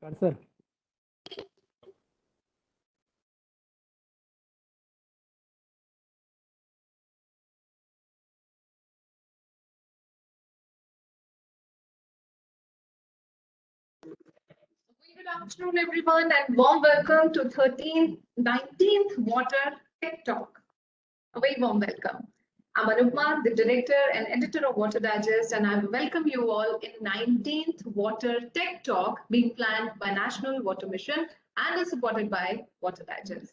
Sir. Good afternoon, everyone, and warm welcome to 13th, 19th Water Tech Talk. A very warm welcome. I'm Anupma, the director and editor of Water Digest, and I welcome you all in 19th Water Tech Talk being planned by National Water Mission and is supported by Water Digest.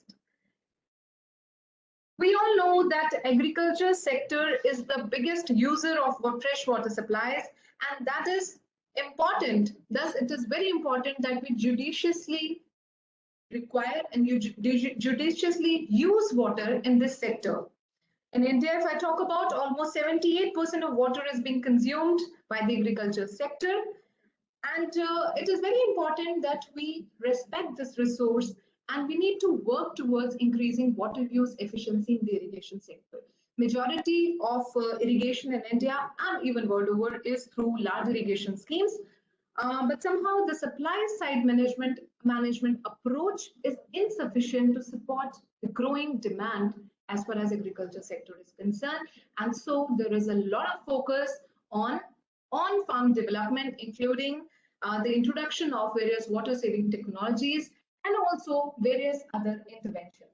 We all know that agriculture sector is the biggest user of fresh water supplies, and that is important. Thus, it is very important that we judiciously require and judiciously use water in this sector. In India, if I talk about, almost 78% of water is being consumed by the agriculture sector. And it is very important that we respect this resource and we need to work towards increasing water use efficiency in the irrigation sector. Majority of irrigation in India and even world over is through large irrigation schemes. But somehow the supply side management approach is insufficient to support the growing demand as far as agriculture sector is concerned. And so there is a lot of focus on farm development, including the introduction of various water saving technologies and also various other interventions.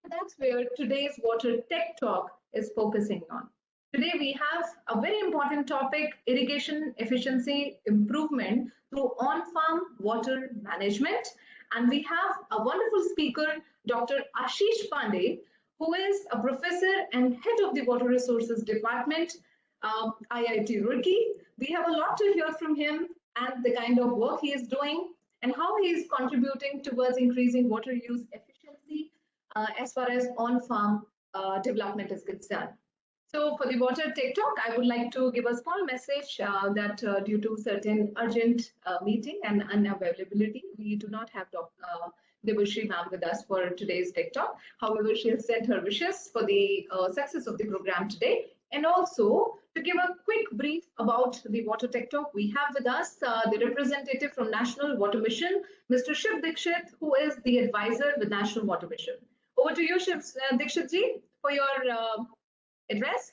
That's where today's Water Tech Talk is focusing on. Today we have a very important topic, irrigation efficiency improvement through on-farm water management. And we have a wonderful speaker, Dr. Ashish Pandey, who is a professor and head of the Water Resources Department, IIT Roorkee. We have a lot to hear from him and the kind of work he is doing and how he is contributing towards increasing water use efficiency as far as on-farm development is concerned. So for the Water Tech Talk, I would like to give a small message that due to certain urgent meeting and unavailability, we do not have Debashri ma'am with us for today's Tech Talk. However, she has sent her wishes for the success of the program today. And also to give a quick brief about the Water Tech Talk, we have with us the representative from National Water Mission, Mr. Shiv Dikshit, who is the advisor with National Water Mission. Over to you, Shiv Dikshit ji, for your address.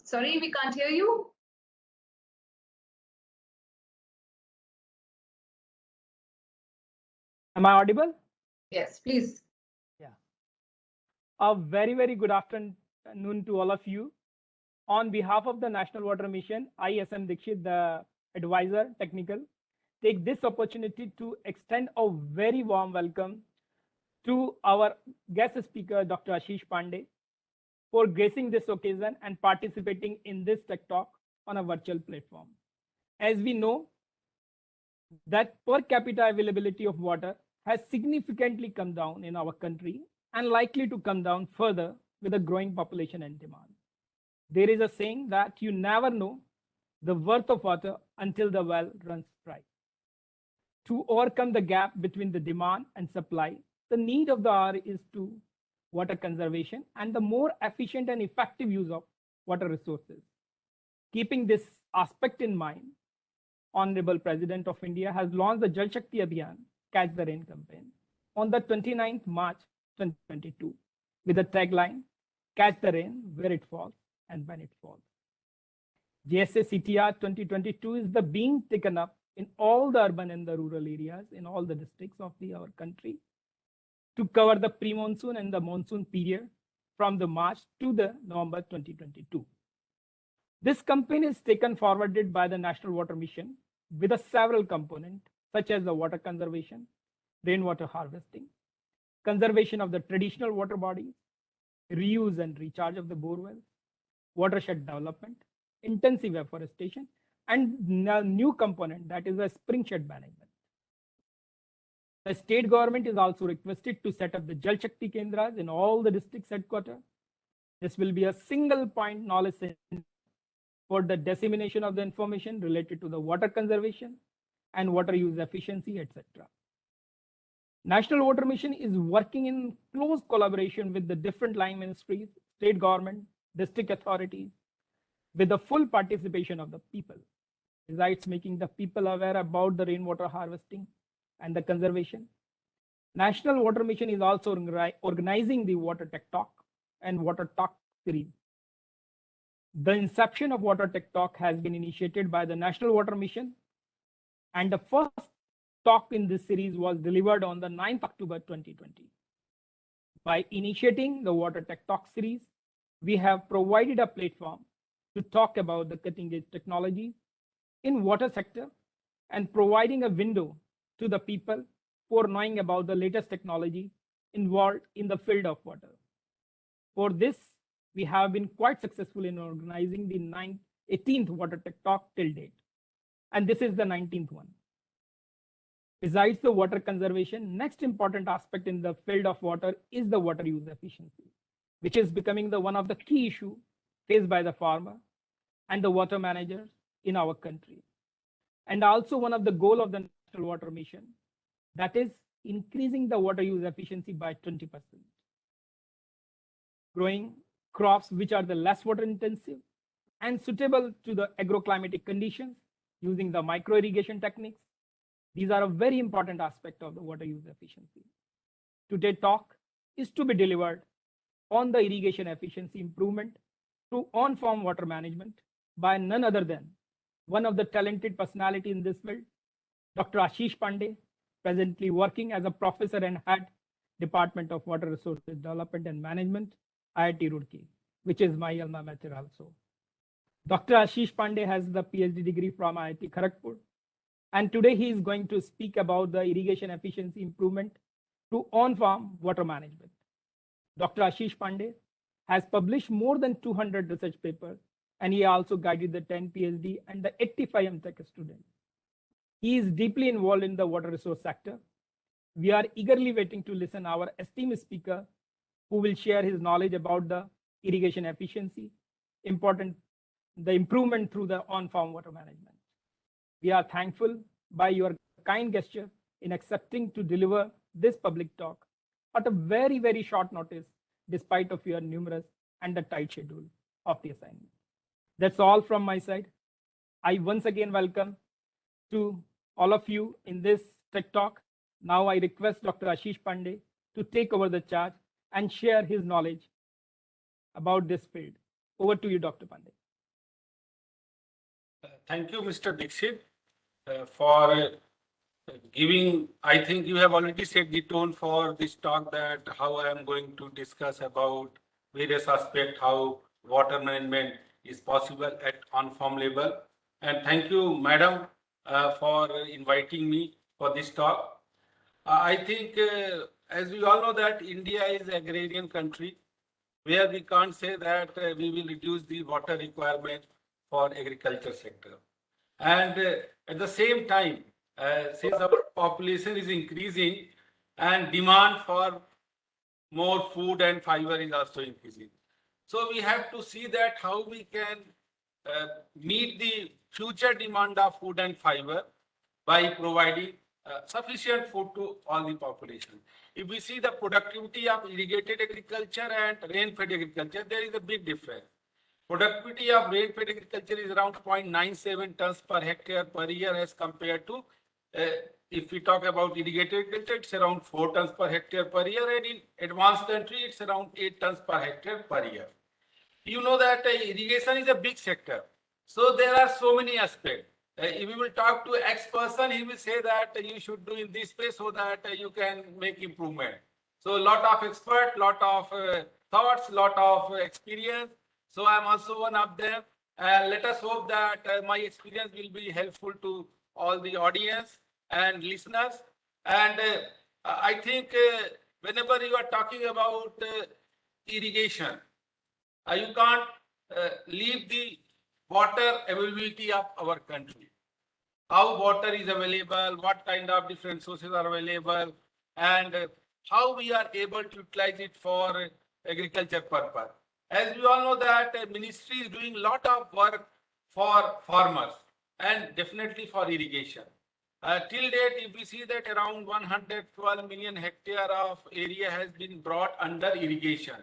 Sorry, we can't hear you. Am I audible? Yes, please. Yeah. A very, very good afternoon to all of you. On behalf of the National Water Mission, I, SM Dikshit, the advisor technical, take this opportunity to extend a very warm welcome to our guest speaker, Dr. Ashish Pandey, for gracing this occasion and participating in this Tech Talk on a virtual platform. As we know, that per capita availability of water has significantly come down in our country and likely to come down further with a growing population and demand. There is a saying that you never know the worth of water until the well runs dry. To overcome the gap between the demand and supply, the need of the hour is to water conservation and the more efficient and effective use of water resources. Keeping this aspect in mind, Honorable President of India has launched the Jal Shakti Abhiyan Catch the Rain campaign on the 29th March 2022 with the tagline, Catch the Rain where it falls and when it falls. JSA CTR 2022 is the being taken up in all the urban and the rural areas in all the districts of our country to cover the pre-monsoon and the monsoon period from the March to the November 2022. This campaign is taken forwarded by the National Water Mission with a several components such as the water conservation, rainwater harvesting, conservation of the traditional water bodies, reuse and recharge of the borewells, watershed development, intensive afforestation, and a new component that is a spring shed management. The state government is also requested to set up the Jal Shakti Kendras in all the districts headquarters. This will be a single point knowledge center for the dissemination of the information related to the water conservation and water use efficiency, etc. National Water Mission is working in close collaboration with the different line ministries, state government, district authorities, with the full participation of the people, besides making the people aware about the rainwater harvesting and the conservation. National Water Mission is also organizing the Water Tech Talk and Water Talk series. The inception of Water Tech Talk has been initiated by the National Water Mission, and the first talk in this series was delivered on the 9th October 2020. By initiating the Water Tech Talk series, we have provided a platform to talk about the cutting-edge technologies in water sector and providing a window to the people for knowing about the latest technology involved in the field of water. For this, we have been quite successful in organizing the 18th Water Tech Talk till date, and this is the 19th one. Besides the water conservation, next important aspect in the field of water is the water use efficiency, which is becoming one of the key issues faced by the farmer and the water managers in our country. And also one of the goals of the National Water Mission, that is increasing the water use efficiency by 20%. Growing crops which are the less water intensive and suitable to the agroclimatic conditions using the micro irrigation techniques. These are a very important aspect of the water use efficiency. Today's talk is to be delivered on the irrigation efficiency improvement through on-farm water management by none other than one of the talented personality in this field, Dr. Ashish Pandey, presently working as a professor and head Department of Water Resources Development and Management, IIT Roorkee, which is my alma mater also. Dr. Ashish Pandey has the PhD degree from IIT Kharagpur, and today he is going to speak about the irrigation efficiency improvement through on-farm water management. Dr. Ashish Pandey has published more than 200 research papers, and he also guided the 10 PhD and the 85 MTech students. He is deeply involved in the water resource sector. We are eagerly waiting to listen our esteemed speaker, who will share his knowledge about the irrigation efficiency, the improvement through the on-farm water management. We are thankful by your kind gesture in accepting to deliver this public talk at a very, very short notice, despite of your numerous and the tight schedule of the assignment. That's all from my side. I once again welcome to all of you in this Tech Talk. Now I request Dr. Ashish Pandey to take over the charge and share his knowledge about this field. Over to you, Dr. Pandey. Thank you, Mr. Dixit, for giving. I think you have already set the tone for this talk, that how I am going to discuss about various aspects, how water management is possible at on-farm level. And thank you, madam, for inviting me for this talk. I think, as we all know, that India is an agrarian country, where we can't say that we will reduce the water requirement for agriculture sector. And at the same time, since our population is increasing and demand for more food and fiber is also increasing. So we have to see that how we can meet the future demand of food and fiber by providing sufficient food to all the population. If we see the productivity of irrigated agriculture and rain-fed agriculture, there is a big difference. Productivity of rain-fed agriculture is around 0.97 tons per hectare per year, as compared to, if we talk about irrigated agriculture, it's around 4 tons per hectare per year, and in advanced country, it's around 8 tons per hectare per year. You know that irrigation is a big sector. So there are so many aspects. If we will talk to X person, he will say that you should do in this way so that you can make improvement. So a lot of expert, lot of thoughts, lot of experience. So I'm also one of them. Let us hope that my experience will be helpful to all the audience and listeners. And I think whenever you are talking about irrigation, you can't leave the water availability of our country. How water is available, what kind of different sources are available, and how we are able to utilize it for agriculture purpose. As we all know that ministry is doing a lot of work for farmers and definitely for irrigation. Till date, if we see that around 112 million hectare of area has been brought under irrigation,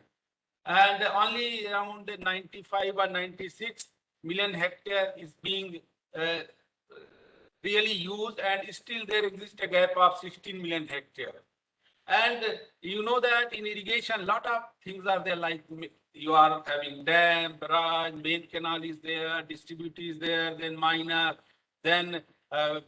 and only around 95 or 96 million hectare is being really used, and still there exists a gap of 16 million hectare. And you know that in irrigation, lot of things are there, like you are having dam, barrage, main canal is there, distribute is there, then minor, then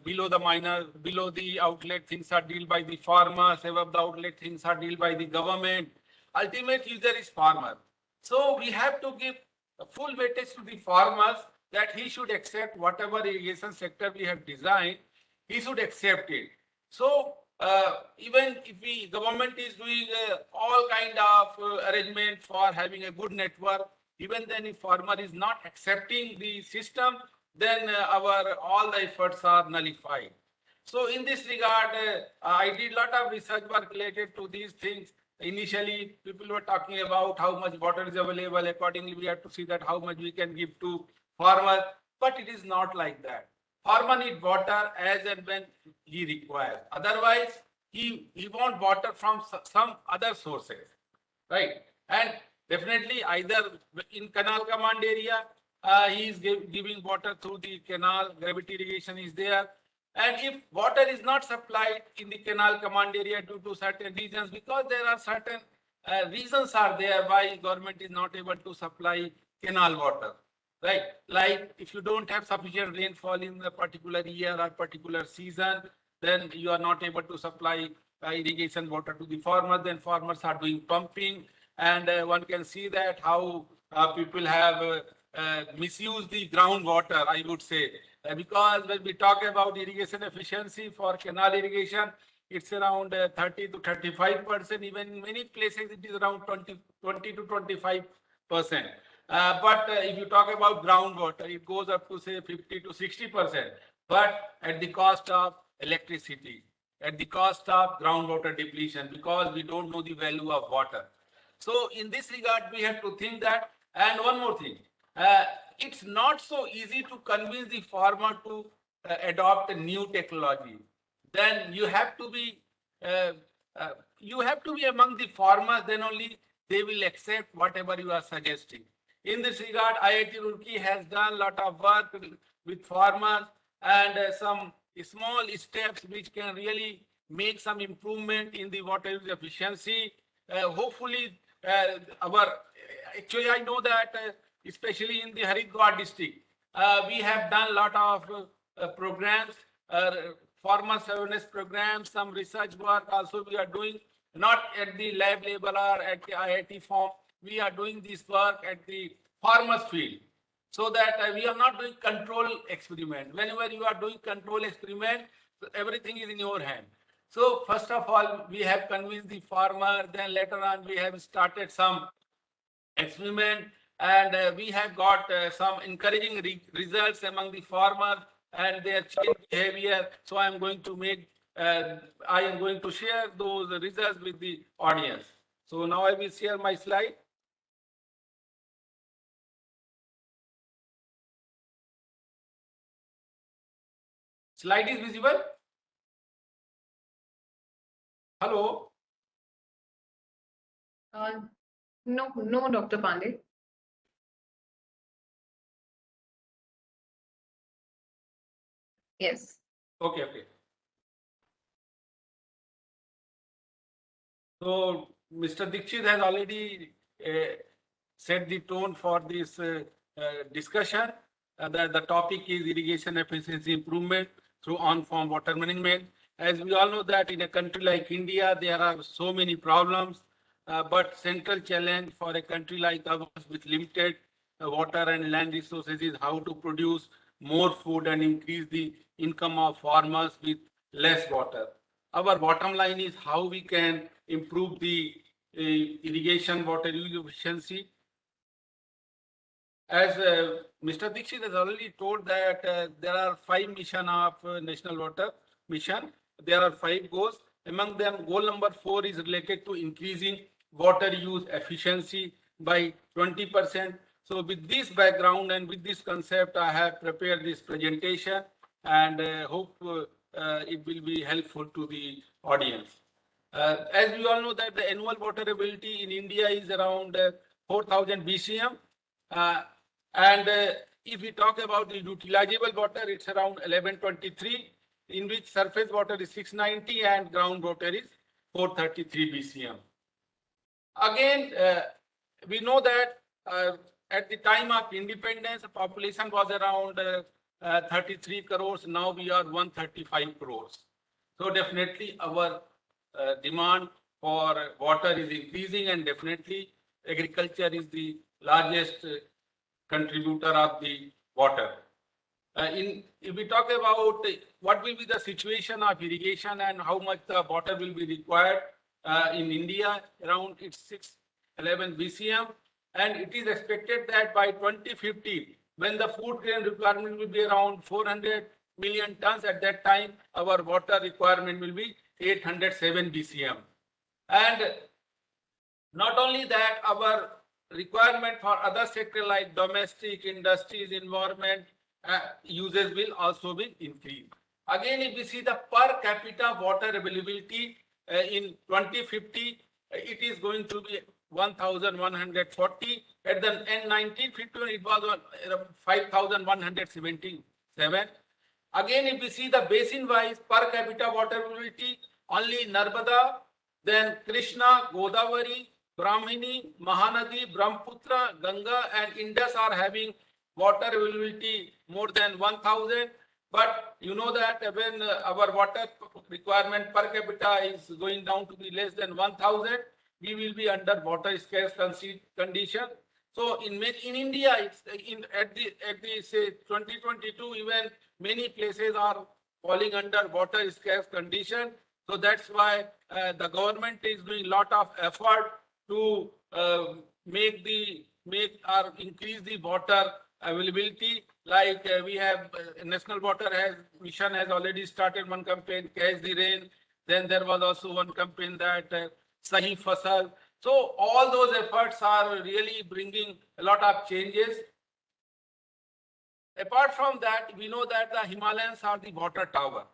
below the minor, below the outlet, things are dealt by the farmers, above the outlet, things are dealt by the government. Ultimate user is farmer. So we have to give a full weightage to the farmers, that he should accept whatever irrigation sector we have designed, he should accept it. So even if the government is doing all kind of arrangement for having a good network, even then if farmer is not accepting the system, then our all the efforts are nullified. So in this regard, I did a lot of research work related to these things. Initially, people were talking about how much water is available. Accordingly, we have to see that how much we can give to farmer, but it is not like that. Farmer need water as and when he requires. Otherwise, he want water from some other sources, right? And definitely either in canal command area, he is giving water through the canal, gravity irrigation is there. And if water is not supplied in the canal command area due to certain reasons, because there are certain reasons are there why government is not able to supply canal water, right? Like if you don't have sufficient rainfall in a particular year or particular season, then you are not able to supply irrigation water to the farmers. Then farmers are doing pumping, and one can see that how people have misused the groundwater, I would say. Because when we talk about irrigation efficiency for canal irrigation, it's around 30 to 35%. Even in many places, it is around 20 to 25%. But if you talk about groundwater, it goes up to say 50 to 60%, but at the cost of electricity, at the cost of groundwater depletion, because we don't know the value of water. So in this regard, we have to think that. And one more thing, it's not so easy to convince the farmer to adopt a new technology. Then you have to be among the farmers, then only they will accept whatever you are suggesting. In this regard, IIT Roorkee has done a lot of work with farmers, and some small steps which can really make some improvement in the water use efficiency. Hopefully, actually I know that especially in the Haridwar district, we have done a lot of programs, farmer awareness programs, some research work also we are doing, not at the lab level or at the IIT form. We are doing this work at the farmers field, so that we are not doing control experiment. Whenever you are doing control experiment, everything is in your hand. So first of all, we have convinced the farmer, then later on we have started some experiment, and we have got some encouraging results among the farmers and their change behavior. So I am going to share those results with the audience. So now I will share my slide. Slide is visible? Hello? No, Dr. Pandey. Yes. Okay. So Mr. Dikshit has already set the tone for this discussion. The topic is irrigation efficiency improvement through on-farm water management. As we all know that in a country like India, there are so many problems, but central challenge for a country like ours with limited water and land resources is how to produce more food and increase the income of farmers with less water. Our bottom line is how we can improve the irrigation water use efficiency. As Mr. Dikshit has already told that there are 5 missions of National Water Mission. There are 5 goals. Among them, goal number 4 is related to increasing water use efficiency by 20%. So with this background and with this concept, I have prepared this presentation, and hope it will be helpful to the audience. As we all know that the annual water availability in India is around 4,000 BCM. And if we talk about the utilizable water, it's around 1123, in which surface water is 690 and groundwater is 433 BCM. Again, we know that at the time of independence, the population was around 33 crores. Now we are 135 crores. So definitely our demand for water is increasing, and definitely agriculture is the largest contributor of the water. If we talk about what will be the situation of irrigation and how much the water will be required in India, around it's 611 BCM, and it is expected that by 2050, when the food grain requirement will be around 400 million tons, at that time our water requirement will be 807 BCM. And not only that, our requirement for other sector like domestic, industries, environment uses will also be increased. Again, if we see the per capita water availability in 2050, it is going to be 1,140. At the end 1950, it was 5,177. Again, if we see the basin-wise per capita water availability, only Narmada, then Krishna, Godavari, Brahmini, Mahanadi, Brahmaputra, Ganga, and Indus are having water availability more than 1,000. But you know that when our water requirement per capita is going down to be less than 1,000, we will be under water scarce condition. So in India, it's at the say 2022, even many places are falling under water scarce condition. So that's why the government is doing a lot of effort to increase the water availability. Like we have National Water Mission has already started one campaign, Catch the Rain. Then there was also one campaign that Sahi Fasal. So all those efforts are really bringing a lot of changes. Apart from that, we know that the Himalayas are the water tower.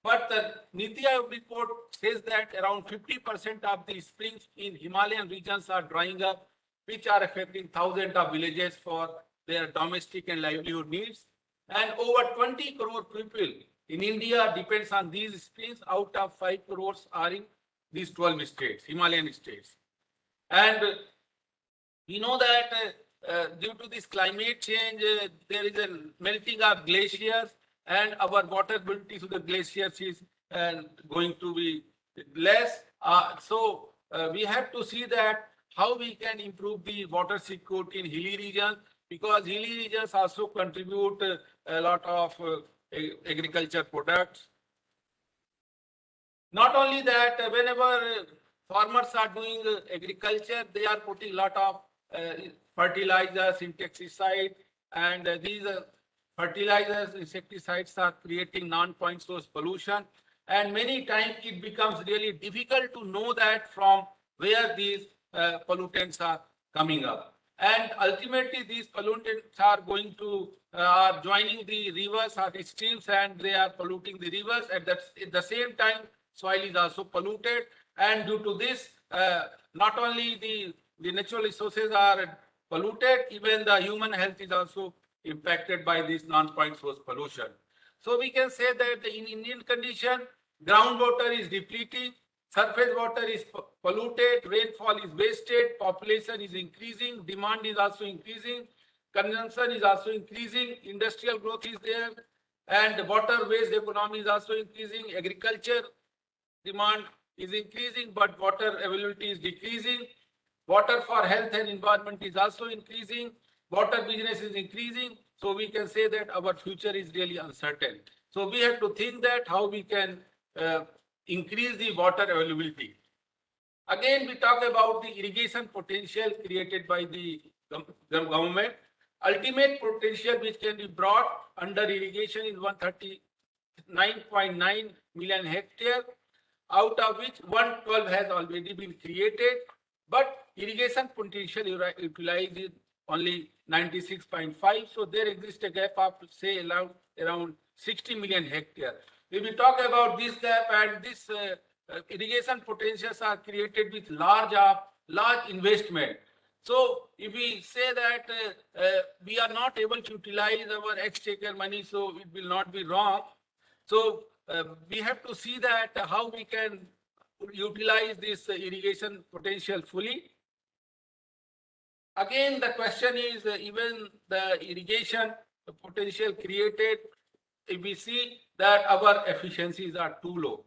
But the Niti Aayog report says that around 50% of the springs in Himalayan regions are drying up, which are affecting thousands of villages for their domestic and livelihood needs. And over 20 crore people in India depends on these springs. Out of 5 crores are in these 12 states, Himalayan states. And we know that due to this climate change, there is a melting of glaciers, and our water ability to the glaciers is going to be less. So we have to see that how we can improve the water security in hilly regions, because hilly regions also contribute a lot of agriculture products. Not only that, whenever farmers are doing agriculture, they are putting a lot of fertilizers, insecticides, and these fertilizers, insecticides are creating non-point source pollution. And many times it becomes really difficult to know that from where these pollutants are coming up. And ultimately, these pollutants are going to are joining the rivers or the streams, and they are polluting the rivers. At the same time, soil is also polluted. And due to this, not only the natural resources are polluted, even the human health is also impacted by this non-point source pollution. So we can say that in Indian condition, groundwater is depleting, surface water is polluted, rainfall is wasted, population is increasing, demand is also increasing, consumption is also increasing, industrial growth is there, and water-based economy is also increasing, agriculture demand is increasing, but water availability is decreasing. Water for health and environment is also increasing. Water business is increasing. So we can say that our future is really uncertain. So we have to think that how we can increase the water availability. Again, we talk about the irrigation potential created by the government. Ultimate potential which can be brought under irrigation is 139.9 million hectares, out of which 112 has already been created, but irrigation potential utilized is only 96.5. So there exists a gap of say around 60 million hectares. If we talk about this gap, and this irrigation potentials are created with large investment. So if we say that we are not able to utilize our exchequer money, so it will not be wrong. So we have to see that how we can utilize this irrigation potential fully. Again, the question is even the irrigation potential created, if we see that our efficiencies are too low.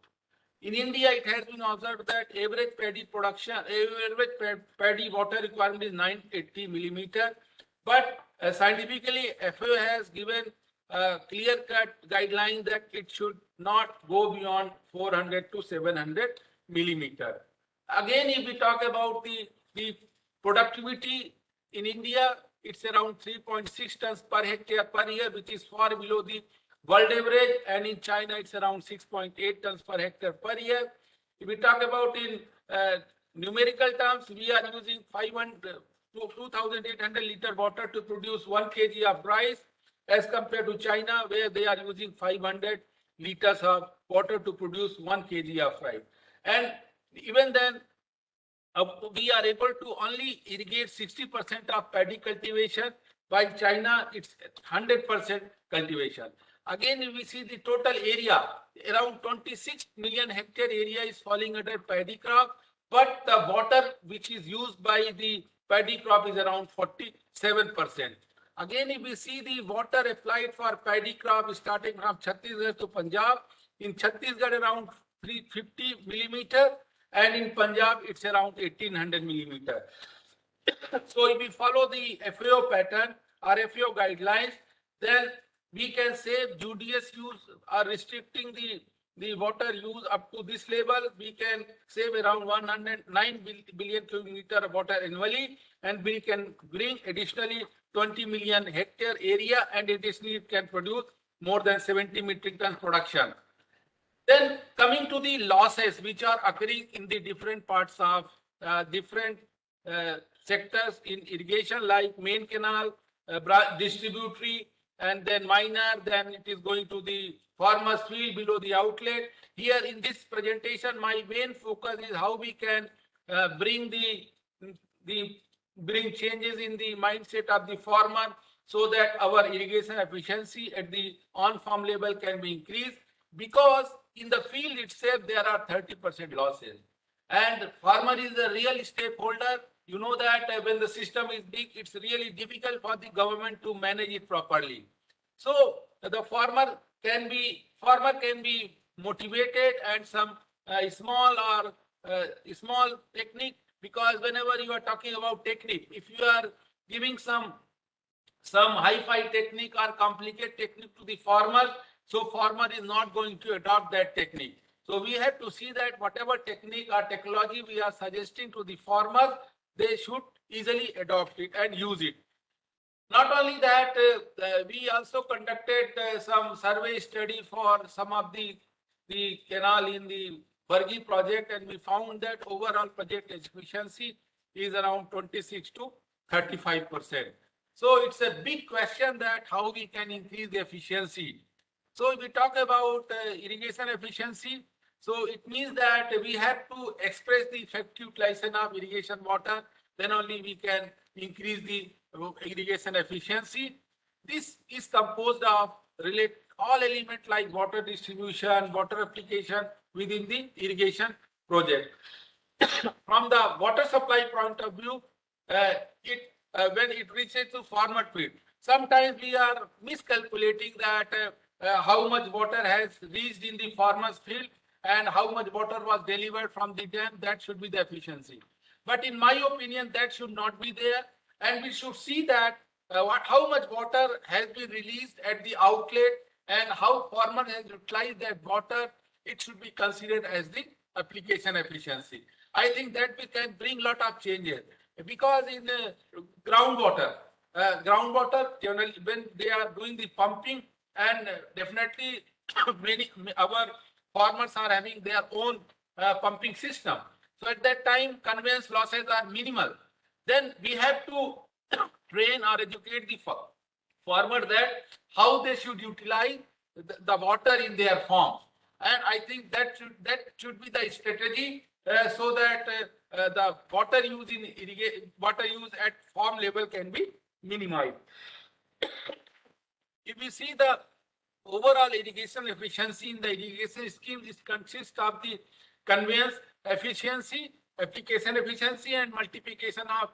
In India, it has been observed that average paddy production, average paddy water requirement is 980 millimeter. But scientifically, FAO has given a clear-cut guideline that it should not go beyond 400 to 700 millimeter. Again, if we talk about the productivity in India, it's around 3.6 tons per hectare per year, which is far below the world average, and in China it's around 6.8 tons per hectare per year. If we talk about in numerical terms, we are using 2,800 liter water to produce 1 kg of rice, as compared to China, where they are using 500 liters of water to produce 1 kg of rice. And even then, we are able to only irrigate 60% of paddy cultivation, while China it's 100% cultivation. Again, if we see the total area, around 26 million hectare area is falling under paddy crop, but the water which is used by the paddy crop is around 47%. Again, if we see the water applied for paddy crop starting from Chhattisgarh to Punjab, in Chhattisgarh around 350 millimeter, and in Punjab it's around 1800 millimeter. So if we follow the FAO pattern or FAO guidelines, then we can save judicious use or restricting the water use up to this level. We can save around 109 billion cubic meter of water annually, and we can bring additionally 20 million hectare area, and additionally it can produce more than 70 metric tons production. Then coming to the losses which are occurring in the different parts of different sectors in irrigation, like main canal, distributory, and then minor, then it is going to the farmer's field below the outlet. Here in this presentation, my main focus is how we can bring bring changes in the mindset of the farmer, so that our irrigation efficiency at the on-farm level can be increased, because in the field itself there are 30% losses, and farmer is the real stakeholder. You know that when the system is big, it's really difficult for the government to manage it properly. So the farmer can be motivated, and some small technique, because whenever you are talking about technique, if you are giving some hi-fi technique or complicated technique to the farmer, so farmer is not going to adopt that technique. So we have to see that whatever technique or technology we are suggesting to the farmer, they should easily adopt it and use it. Not only that, we also conducted some survey study for some of the canal in the Bargi project, and we found that overall project efficiency is around 26 to 35%. So it's a big question that how we can increase the efficiency. So if we talk about irrigation efficiency, so it means that we have to express the effective utilization of irrigation water, then only we can increase the irrigation efficiency. This is composed of all elements like water distribution, water application within the irrigation project. From the water supply point of view, when it reaches to farmer field, sometimes we are miscalculating that how much water has reached in the farmer's field and how much water was delivered from the dam. That should be the efficiency. But in my opinion, that should not be there, and we should see that how much water has been released at the outlet and how farmer has utilized that water. It should be considered as the application efficiency. I think that we can bring lot of changes, because in groundwater generally when they are doing the pumping, and definitely our farmers are having their own pumping system. So at that time, conveyance losses are minimal. Then we have to train or educate the farmer that how they should utilize the water in their farm. And I think that should be the strategy, so that the water use at farm level can be minimized. if we see the overall irrigation efficiency in the irrigation scheme, this consists of the conveyance efficiency, application efficiency, and multiplication of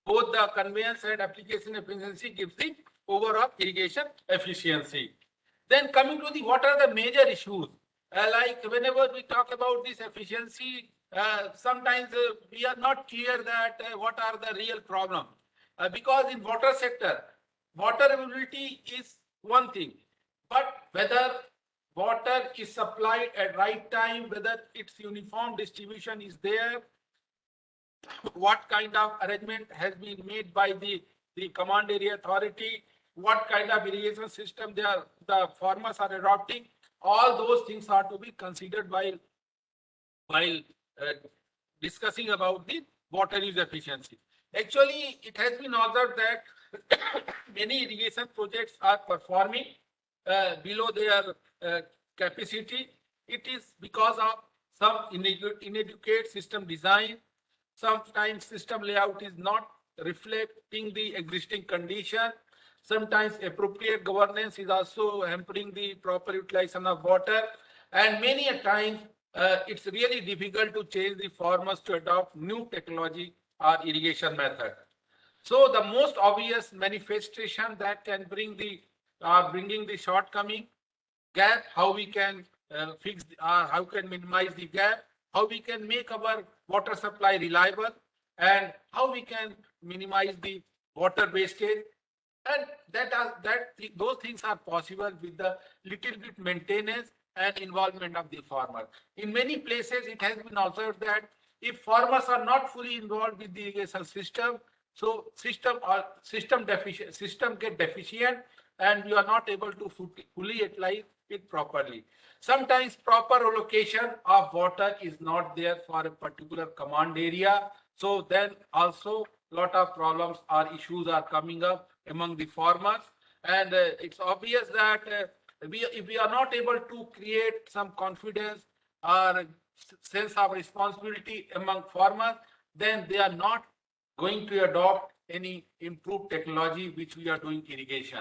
both the conveyance and application efficiency gives the overall irrigation efficiency. Then coming to the what are the major issues? Like whenever we talk about this efficiency, sometimes we are not clear that what are the real problems. Because in water sector, water availability is one thing, but whether water is supplied at right time, whether its uniform distribution is there, what kind of arrangement has been made by the command area authority, what kind of irrigation system the farmers are adopting, all those things are to be considered while discussing about the water use efficiency. Actually, it has been observed that many irrigation projects are performing below their capacity. It is because of some inadequate system design. Sometimes system layout is not reflecting the existing condition. Sometimes appropriate governance is also hampering the proper utilization of water. And many a times it's really difficult to change the farmers to adopt new technology or irrigation method. So the most obvious manifestation that can bring bringing the shortcoming gap, how we can fix, how can minimize the gap, how we can make our water supply reliable, and how we can minimize the water wastage. And those things are possible with the little bit maintenance and involvement of the farmer. In many places, it has been observed that if farmers are not fully involved with the irrigation system, so system get deficient, and we are not able to fully utilize it properly. Sometimes proper allocation of water is not there for a particular command area. So then also lot of problems or issues are coming up among the farmers. And it's obvious that if we are not able to create some confidence or sense of responsibility among farmers, then they are not going to adopt any improved technology which we are doing irrigation.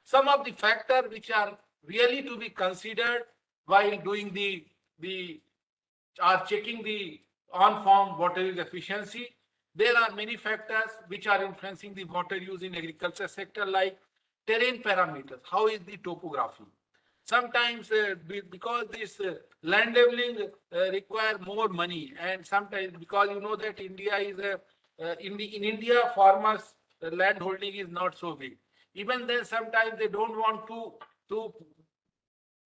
Some of the factors which are really to be considered while doing checking the on-farm water use efficiency. There are many factors which are influencing the water use in agriculture sector, like terrain parameters. How is the topography? Sometimes because this land leveling require more money, and sometimes because you know that India is in India farmers land holding is not so big. Even then, sometimes they don't want to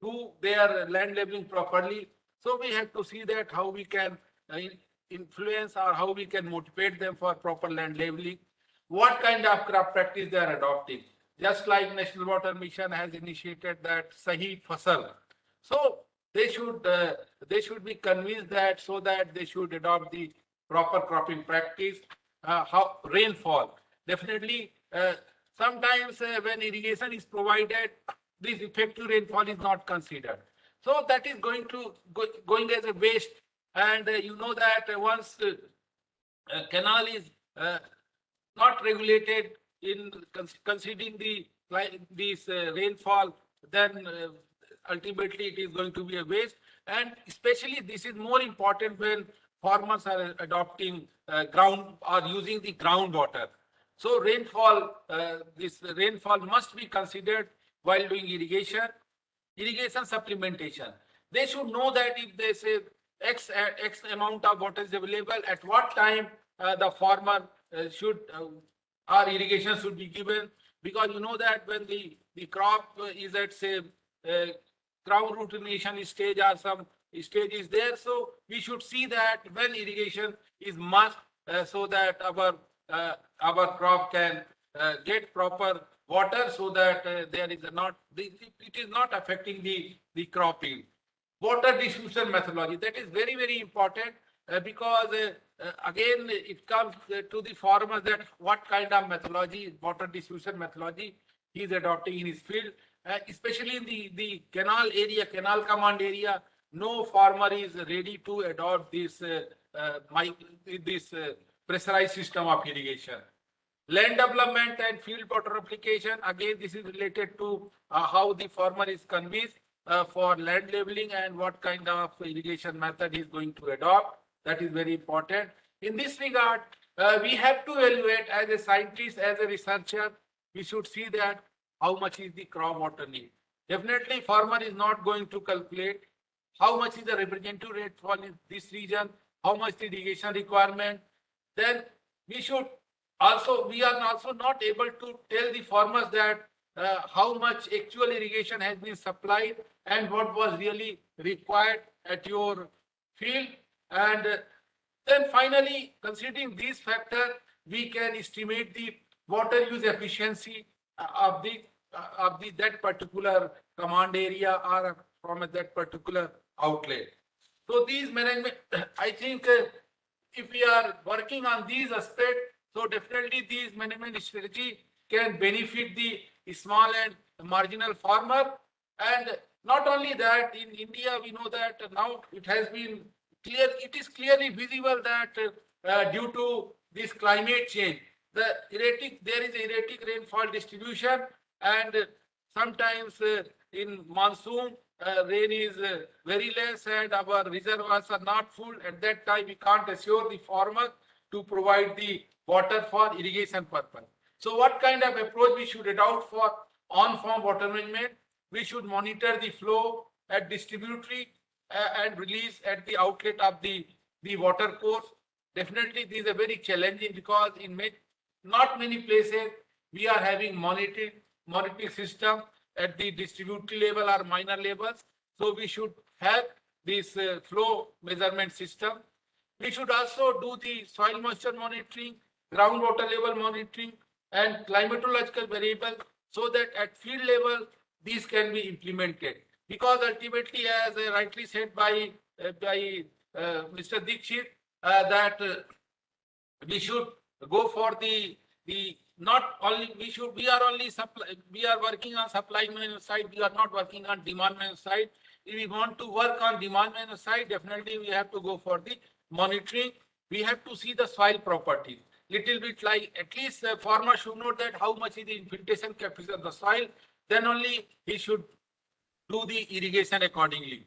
do their land leveling properly. So we have to see that how we can influence or how we can motivate them for proper land leveling. What kind of crop practice they are adopting? Just like National Water Mission has initiated that Sahi Fasal. So they should be convinced that so that they should adopt the proper cropping practice. How rainfall? Definitely, sometimes when irrigation is provided, this effective rainfall is not considered. So that is going as a waste. And you know that once canal is not regulated in considering this rainfall, then ultimately it is going to be a waste. And especially this is more important when farmers are adopting ground or using the groundwater. So this rainfall must be considered while doing irrigation. Irrigation supplementation. They should know that if they say X amount of water is available, at what time the farmer or irrigation should be given, because you know that when the crop is at say crown root irrigation stage or some stage is there, so we should see that when irrigation is must so that our crop can get proper water, so that there is it is not affecting the crop yield. Water distribution methodology, that is very, very important because again it comes to the farmers that what kind of methodology, water distribution methodology he is adopting in his field, especially in the canal area, canal command area. No farmer is ready to adopt this pressurized system of irrigation. Land development and field water application, again, this is related to how the farmer is convinced for land leveling and what kind of irrigation method he is going to adopt. That is very important. In this regard, we have to evaluate as a scientist, as a researcher, we should see that how much is the crop water need. Definitely, farmer is not going to calculate how much is the representative rainfall in this region, how much the irrigation requirement. Then we should also, we are also not able to tell the farmers that how much actual irrigation has been supplied and what was really required at your field. And then finally, considering these factors, we can estimate the water use efficiency of the that particular command area or from that particular outlet. So these management, I think if we are working on these aspects, so definitely these management strategy can benefit the small and marginal farmer. And not only that, in India, we know that now it has been clear, it is clearly visible that due to this climate change, there is erratic rainfall distribution, and sometimes in monsoon, rain is very less and our reservoirs are not full. At that time, we can't assure the farmer to provide the water for irrigation purpose. So what kind of approach we should adopt for on-farm water management? We should monitor the flow at distributary and release at the outlet of the water course. Definitely, this is a very challenging because in not many places we are having monitoring system at the distributary level or minor levels. So we should have this flow measurement system. We should also do the soil moisture monitoring, groundwater level monitoring, and climatological variable, so that at field level these can be implemented. Because ultimately, as rightly said by Mr. Dikshit, that we should go for the not only we are working on supply management side. We are not working on demand management side. If we want to work on demand management side, definitely we have to go for the monitoring. We have to see the soil properties. Little bit like at least the farmer should know that how much is the infiltration capacity of the soil. Then only he should do the irrigation accordingly.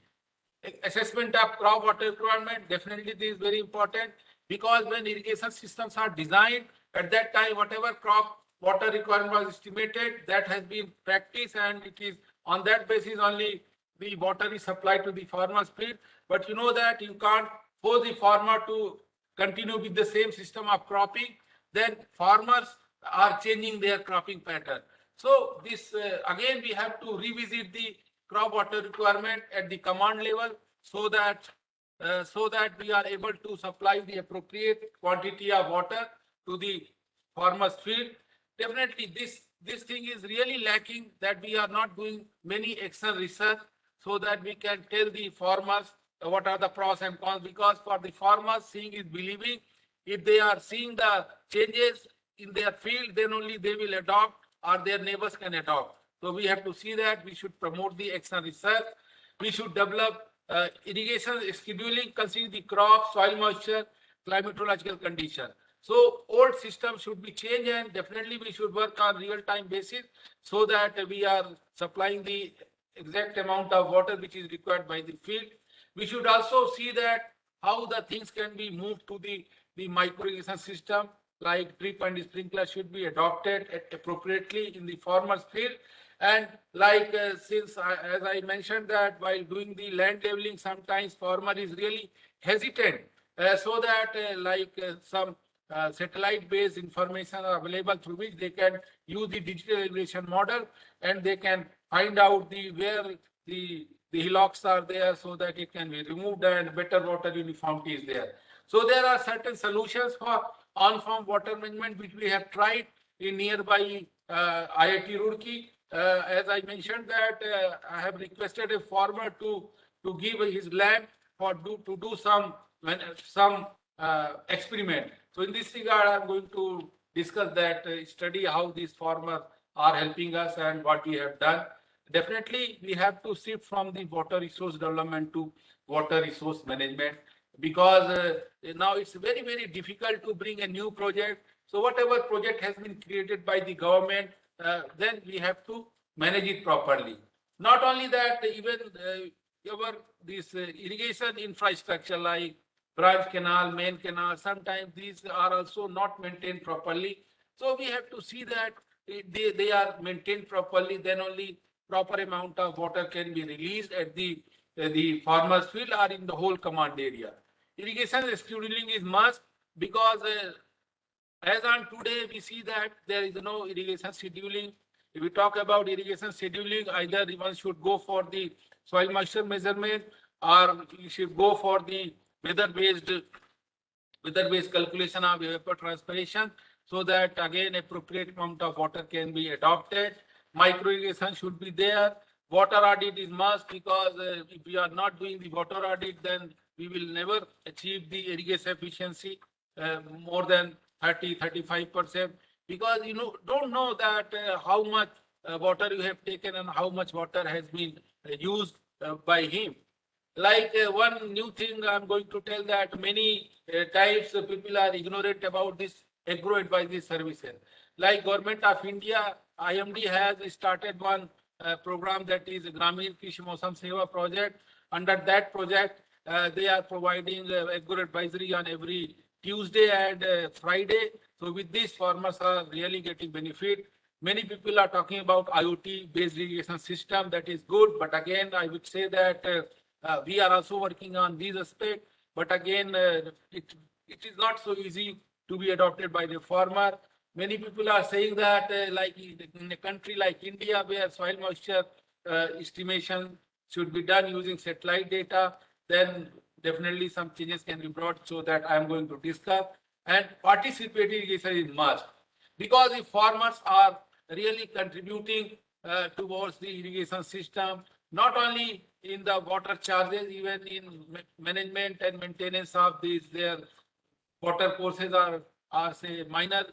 Assessment of crop water requirement, definitely this is very important, because when irrigation systems are designed, at that time whatever crop water requirement was estimated, that has been practiced, and it is on that basis only the water is supplied to the farmer's field. But you know that you can't force the farmer to continue with the same system of cropping. Then farmers are changing their cropping pattern. So this again we have to revisit the crop water requirement at the command level, so that we are able to supply the appropriate quantity of water to the farmer's field. Definitely this thing is really lacking, that we are not doing many external research so that we can tell the farmers what are the pros and cons, because for the farmers, seeing is believing. If they are seeing the changes in their field, then only they will adopt, or their neighbors can adopt. So we have to see that we should promote the external research. We should develop irrigation scheduling, considering the crop, soil moisture, climatological condition. So old system should be changed, and definitely we should work on real-time basis, so that we are supplying the exact amount of water which is required by the field. We should also see that how the things can be moved to the micro irrigation system, like drip and sprinkler should be adopted appropriately in the farmer's field. And like as I mentioned that while doing the land leveling, sometimes farmer is really hesitant, so that some satellite-based information are available through which they can use the digital elevation model, and they can find out where the hillocks are there, so that it can be removed and better water uniformity is there. So there are certain solutions for on-farm water management which we have tried in nearby IIT Roorkee. As I mentioned that I have requested a farmer to give his land to do some experiment. So in this regard, I am going to discuss that study, how these farmers are helping us and what we have done. Definitely, we have to shift from the water resource development to water resource management, because now it's very, very difficult to bring a new project. So whatever project has been created by the government, then we have to manage it properly. Not only that, even this irrigation infrastructure like branch canal, main canal, sometimes these are also not maintained properly. So we have to see that they are maintained properly, then only proper amount of water can be released at the farmer's field or in the whole command area. Irrigation scheduling is must because as on today, we see that there is no irrigation scheduling. If we talk about irrigation scheduling, either one should go for the soil moisture measurement or you should go for the weather-based calculation of evapotranspiration, so that again appropriate amount of water can be adopted. Micro irrigation should be there. Water audit is must because if we are not doing the water audit, then we will never achieve the irrigation efficiency more than 30-35%, because you don't know that how much water you have taken and how much water has been used by him. Like one new thing I'm going to tell, that many times people are ignorant about this agro advisory services. Like Government of India, IMD has started one program, that is Gramin Krishi Mausam Seva project. Under that project, they are providing agro advisory on every Tuesday and Friday. So with this, farmers are really getting benefit. Many people are talking about IoT based irrigation system. That is good, but again, I would say that we are also working on these aspects. But again, it is not so easy to be adopted by the farmer. Many people are saying that like in a country like India, where soil moisture estimation should be done using satellite data, then definitely some changes can be brought, so that I am going to discuss. And participatory irrigation is must, because if farmers are really contributing towards the irrigation system, not only in the water charges, even in management and maintenance of these their water courses are say minor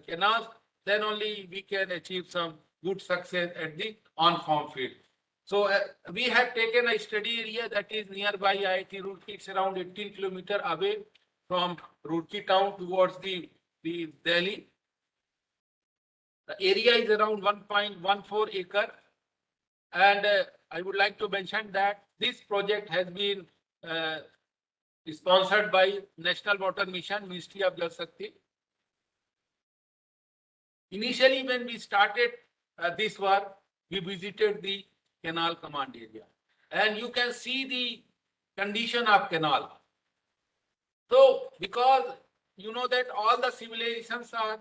canals, then only we can achieve some good success at the on-farm field. So we have taken a study area that is nearby IIT Roorkee. It's around 18 kilometers away from Roorkee town towards the Delhi. The area is around 1.14 acre. And I would like to mention that this project has been sponsored by National Water Mission, Ministry of Jal Shakti. Initially, when we started this work, we visited the canal command area, and you can see the condition of canal. So, because you know that all the civilizations are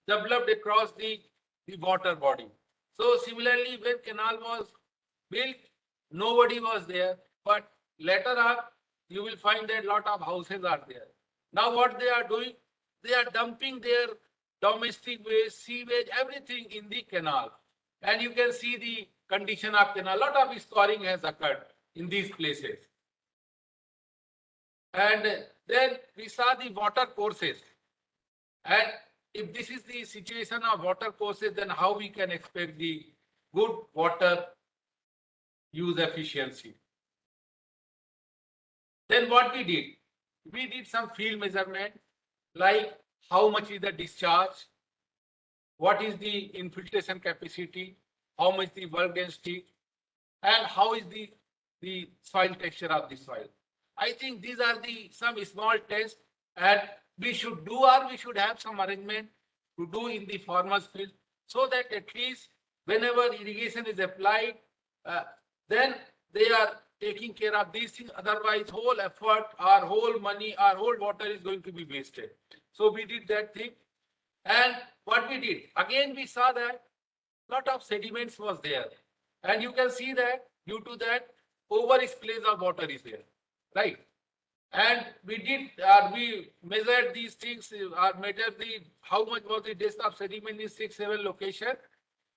developed across the water body. So similarly, when canal was built, nobody was there, but later on, you will find that lot of houses are there. Now what they are doing, they are dumping their domestic waste, sewage, everything in the canal. And you can see the condition of canal. A lot of scoring has occurred in these places. And then we saw the water courses. And if this is the situation of water courses, then how we can expect the good water use efficiency? Then what we did? We did some field measurement, like how much is the discharge, what is the infiltration capacity, how much the bulk density, and how is the soil texture of the soil. I think these are some small tests, and we should do, or we should have some arrangement to do in the farmer's field, so that at least whenever irrigation is applied, then they are taking care of these things. Otherwise, whole effort, our whole money, our whole water is going to be wasted. So we did that thing. And what we did, again, we saw that lot of sediments was there. And you can see that due to that, oversplash of water is there, right? And we measured these things, or measured how much was the depth of sediment in 6-7 locations.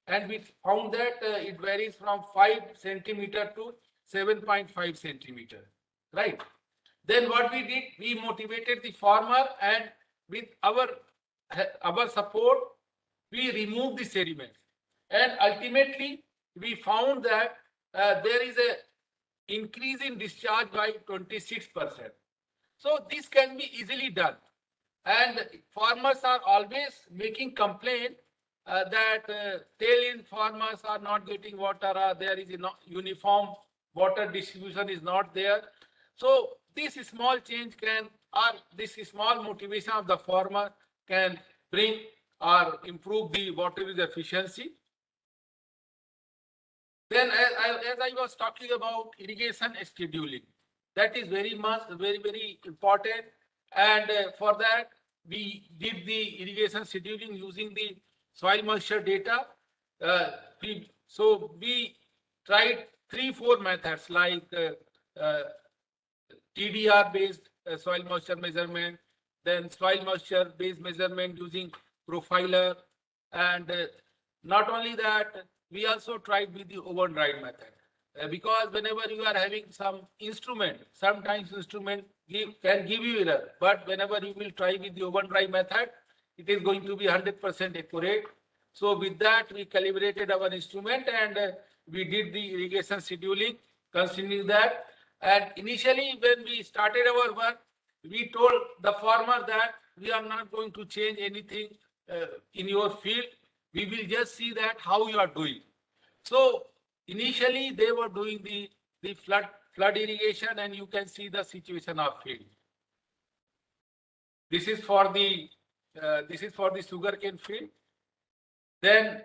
And we found that it varies from 5 centimeter to 7.5 centimeter, right? Then what we did, we motivated the farmer, and with our support, we removed the sediments. And ultimately, we found that there is a increase in discharge by 26%. So this can be easily done. And farmers are always making complaint that tail-end farmers are not getting water, or there is uniform water distribution is not there. So this small change can, or this small motivation of the farmer can bring or improve the water use efficiency. Then as I was talking about irrigation scheduling, that is very important. And for that, we did the irrigation scheduling using the soil moisture data. We tried 3-4 methods like TDR based soil moisture measurement, then soil moisture based measurement using profiler, and not only that, we also tried with the overdrive method. Because whenever you are having some instrument, sometimes instrument can give you error, but whenever you will try with the overdrive method, it is going to be 100% accurate. So with that, we calibrated our instrument and we did the irrigation scheduling considering that. And initially, when we started our work, we told the farmer that we are not going to change anything in your field. We will just see that how you are doing. So initially, they were doing the flood irrigation, and you can see the situation of field. This is for the sugarcane field. Then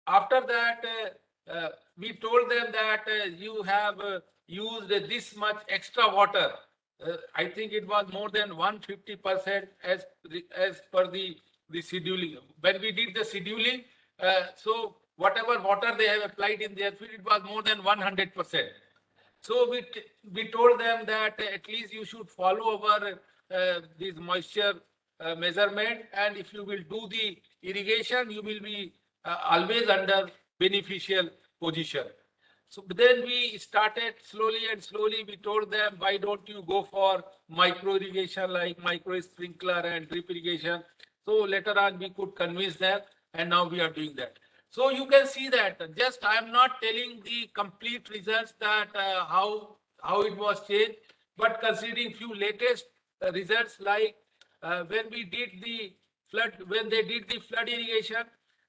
after that, we told them that you have used this much extra water. I think it was more than 150% as per the scheduling. When we did the scheduling, so whatever water they have applied in their field, it was more than 100%. So we told them that at least you should follow our this moisture measurement, and if you will do the irrigation, you will be always under beneficial position. So then we started slowly and slowly. We told them, why don't you go for micro irrigation like micro sprinkler and drip irrigation? So later on we could convince them, and now we are doing that. So you can see that just I am not telling the complete results that how it was changed, but considering few latest results like when we did the flood, when they did the flood irrigation,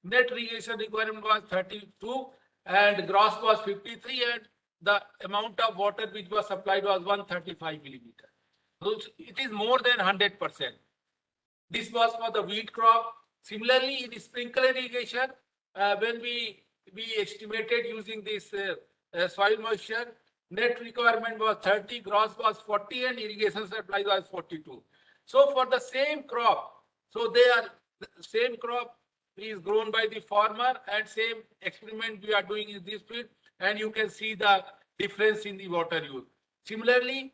net irrigation requirement was 32 and gross was 53, and the amount of water which was supplied was 135 millimeter. So it is more than 100%. This was for the wheat crop. Similarly, in sprinkler irrigation, when we estimated using this soil moisture, net requirement was 30, gross was 40, and irrigation supply was 42. So for the same crop, so they are same crop is grown by the farmer, and same experiment we are doing in this field, and you can see the difference in the water use. Similarly,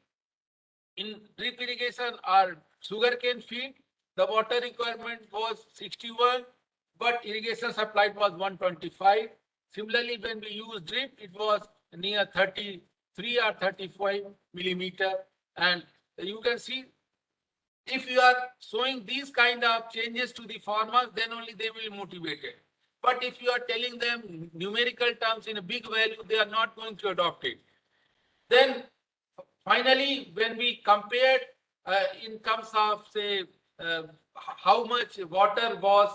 in drip irrigation or sugarcane field, the water requirement was 61, but irrigation supplied was 125. Similarly, when we use drip, it was near 33 or 35 millimeter. And you can see, if you are showing these kind of changes to the farmers, then only they will be motivated. But if you are telling them numerical terms in a big value, they are not going to adopt it. Then finally, when we compared in terms of, say, how much water was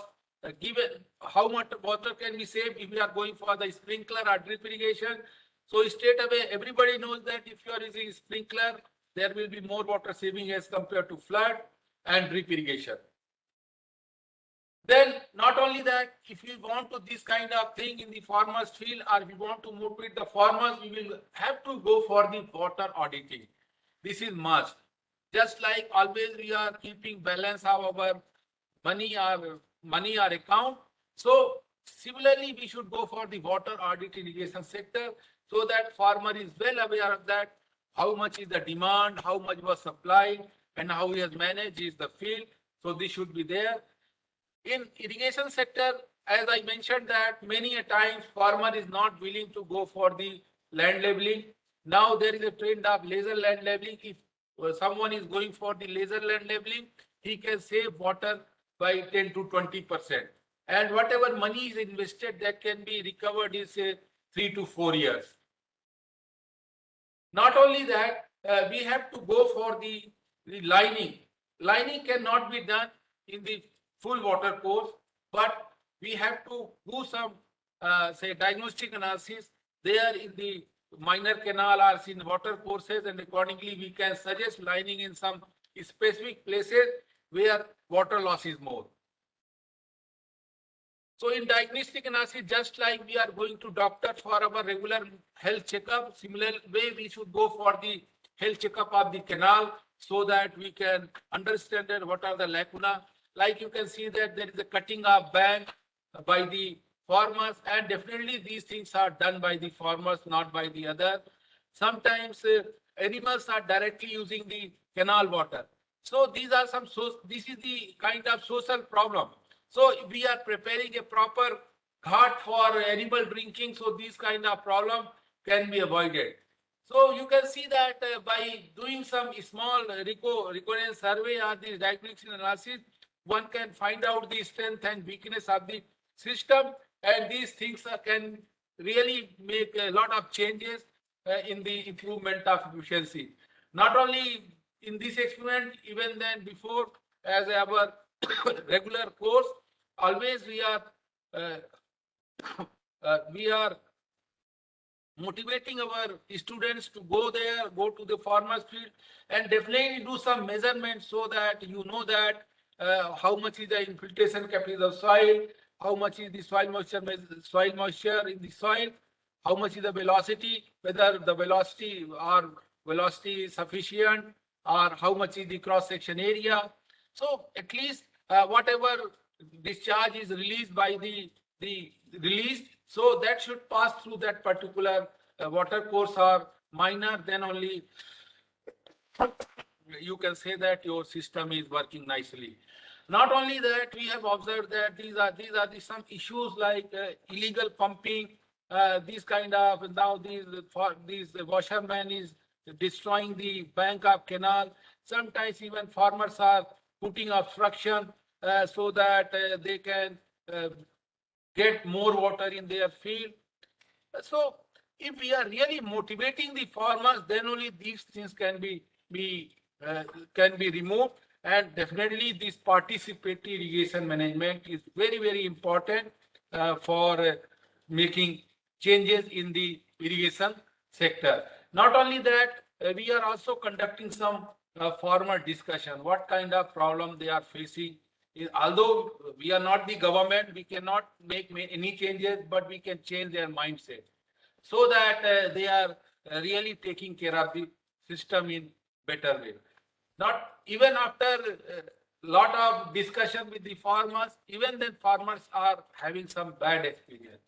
given, how much water can we save if we are going for the sprinkler or drip irrigation. So straight away, everybody knows that if you are using sprinkler, there will be more water saving as compared to flood and drip irrigation. Then not only that, if you want to this kind of thing in the farmers field, or if you want to motivate the farmers, we will have to go for the water auditing. This is must. Just like always we are keeping balance of our money or account. So similarly, we should go for the water audit irrigation sector, so that farmer is well aware of that, how much is the demand, how much was supplied, and how he has managed is the field. So this should be there. In irrigation sector, as I mentioned that many a times farmer is not willing to go for the land leveling. Now there is a trend of laser land leveling. If someone is going for the laser land leveling, he can save water by 10 to 20%. And whatever money is invested, that can be recovered in, say, 3 to 4 years. Not only that, we have to go for the lining. lining cannot be done in the full water course, but we have to do some, say, diagnostic analysis there in the minor canal or in water courses, and accordingly we can suggest lining in some specific places where water loss is more. So in diagnostic analysis, just like we are going to doctor for our regular health checkup, similar way we should go for the health checkup of the canal so that we can understand that what are the lacuna. Like you can see that there is a cutting of bank by the farmers, and definitely these things are done by the farmers, not by the other. Sometimes animals are directly using the canal water. So these are some, this is the kind of social problem. So we are preparing a proper ghat for animal drinking, so these kind of problem can be avoided. So you can see that by doing some small recurrence survey or the diagnostic analysis, one can find out the strength and weakness of the system, and these things can really make a lot of changes in the improvement of efficiency. Not only in this experiment, even then before, as our regular course, always we are motivating our students to go there, go to the farmers field, and definitely do some measurements so that you know that how much is the infiltration capacity of soil, how much is the soil moisture in the soil, how much is the velocity, whether the velocity is sufficient, or how much is the cross section area. So at least whatever discharge is released by the released, so that should pass through that particular water course or minor, then only you can say that your system is working nicely. Not only that, we have observed that these are some issues like illegal pumping, these kind of, now these washerman is destroying the bank of canal. Sometimes even farmers are putting obstruction so that they can get more water in their field. So if we are really motivating the farmers, then only these things can be removed. And definitely this participatory irrigation management is very, very important for making changes in the irrigation sector. Not only that, we are also conducting some farmer discussion, what kind of problem they are facing. Although we are not the government, we cannot make any changes, but we can change their mindset so that they are really taking care of the system in better way. Not even after a lot of discussion with the farmers, even then farmers are having some bad experience.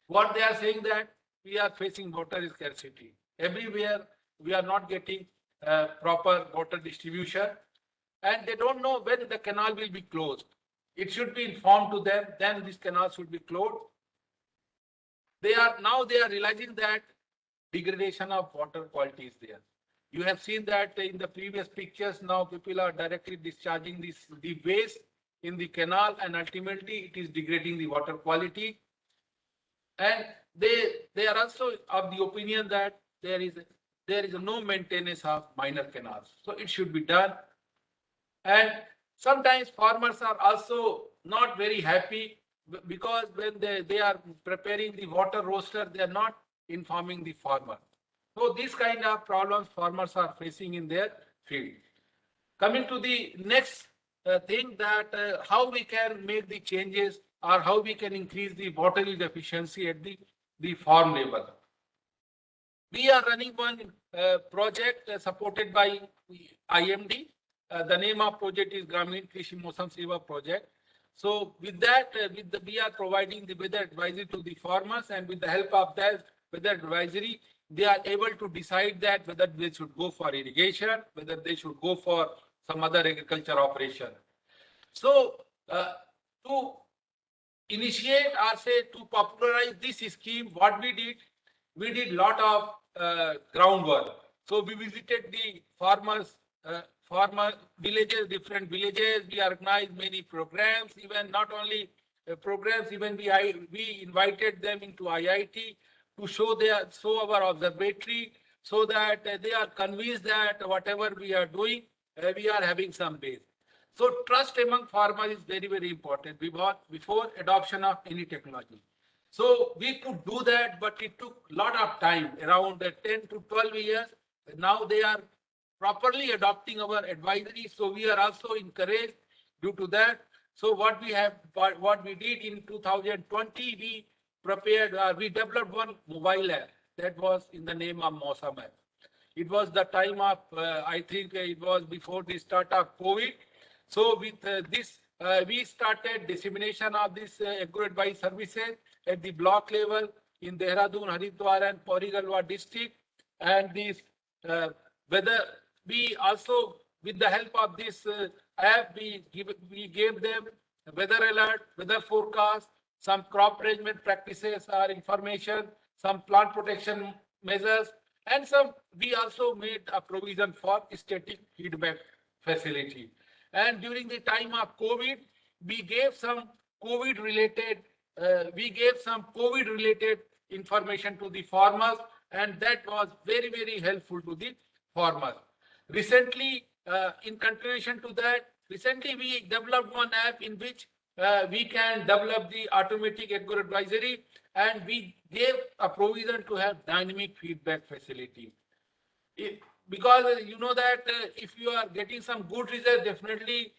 What they are saying that we are facing water scarcity. Everywhere we are not getting proper water distribution, and they don't know when the canal will be closed. It should be informed to them, then this canal should be closed. They are realizing that degradation of water quality is there. You have seen that in the previous pictures. Now people are directly discharging the waste in the canal, and ultimately it is degrading the water quality. And they are also of the opinion that there is no maintenance of minor canals, so it should be done. And sometimes farmers are also not very happy because when they are preparing the water roster, they are not informing the farmer. So these kind of problems farmers are facing in their field. Coming to the next thing, that how we can make the changes or how we can increase the water use efficiency at the farm level. We are running one project supported by IMD. The name of project is Gramin Krishi Mosam Seva project. So with that, we are providing the weather advisory to the farmers, and with the help of that weather advisory, they are able to decide that whether they should go for irrigation, whether they should go for some other agriculture operation. So to initiate or say to popularize this scheme, what we did lot of groundwork. So we visited the farmer villages, different villages. We organized many programs, even not only programs, even we invited them into IIT to show our observatory, so that they are convinced that whatever we are doing, we are having some base. So trust among farmers is very, very important before adoption of any technology. So we could do that, but it took a lot of time, around 10 to 12 years. Now they are properly adopting our advisory. So we are also encouraged due to that. So what we did in 2020, we developed one mobile app that was in the name of Mausam app. It was the time of, I think it was before the start of COVID. So with this, we started dissemination of this agro-advice services at the block level in Dehradun, Haridwar and Pauri Garhwal district. And this, whether we also, with the help of this app, we gave them weather alert, weather forecast, some crop management practices or information, some plant protection measures, and we also made a provision for static feedback facility. And during the time of COVID, we gave some COVID related information to the farmers, and that was very, very helpful to the farmers. Recently, in continuation to that, we developed one app in which we can develop the automatic agro advisory, and we gave a provision to have dynamic feedback facility. Because you know that if you are getting some good results, definitely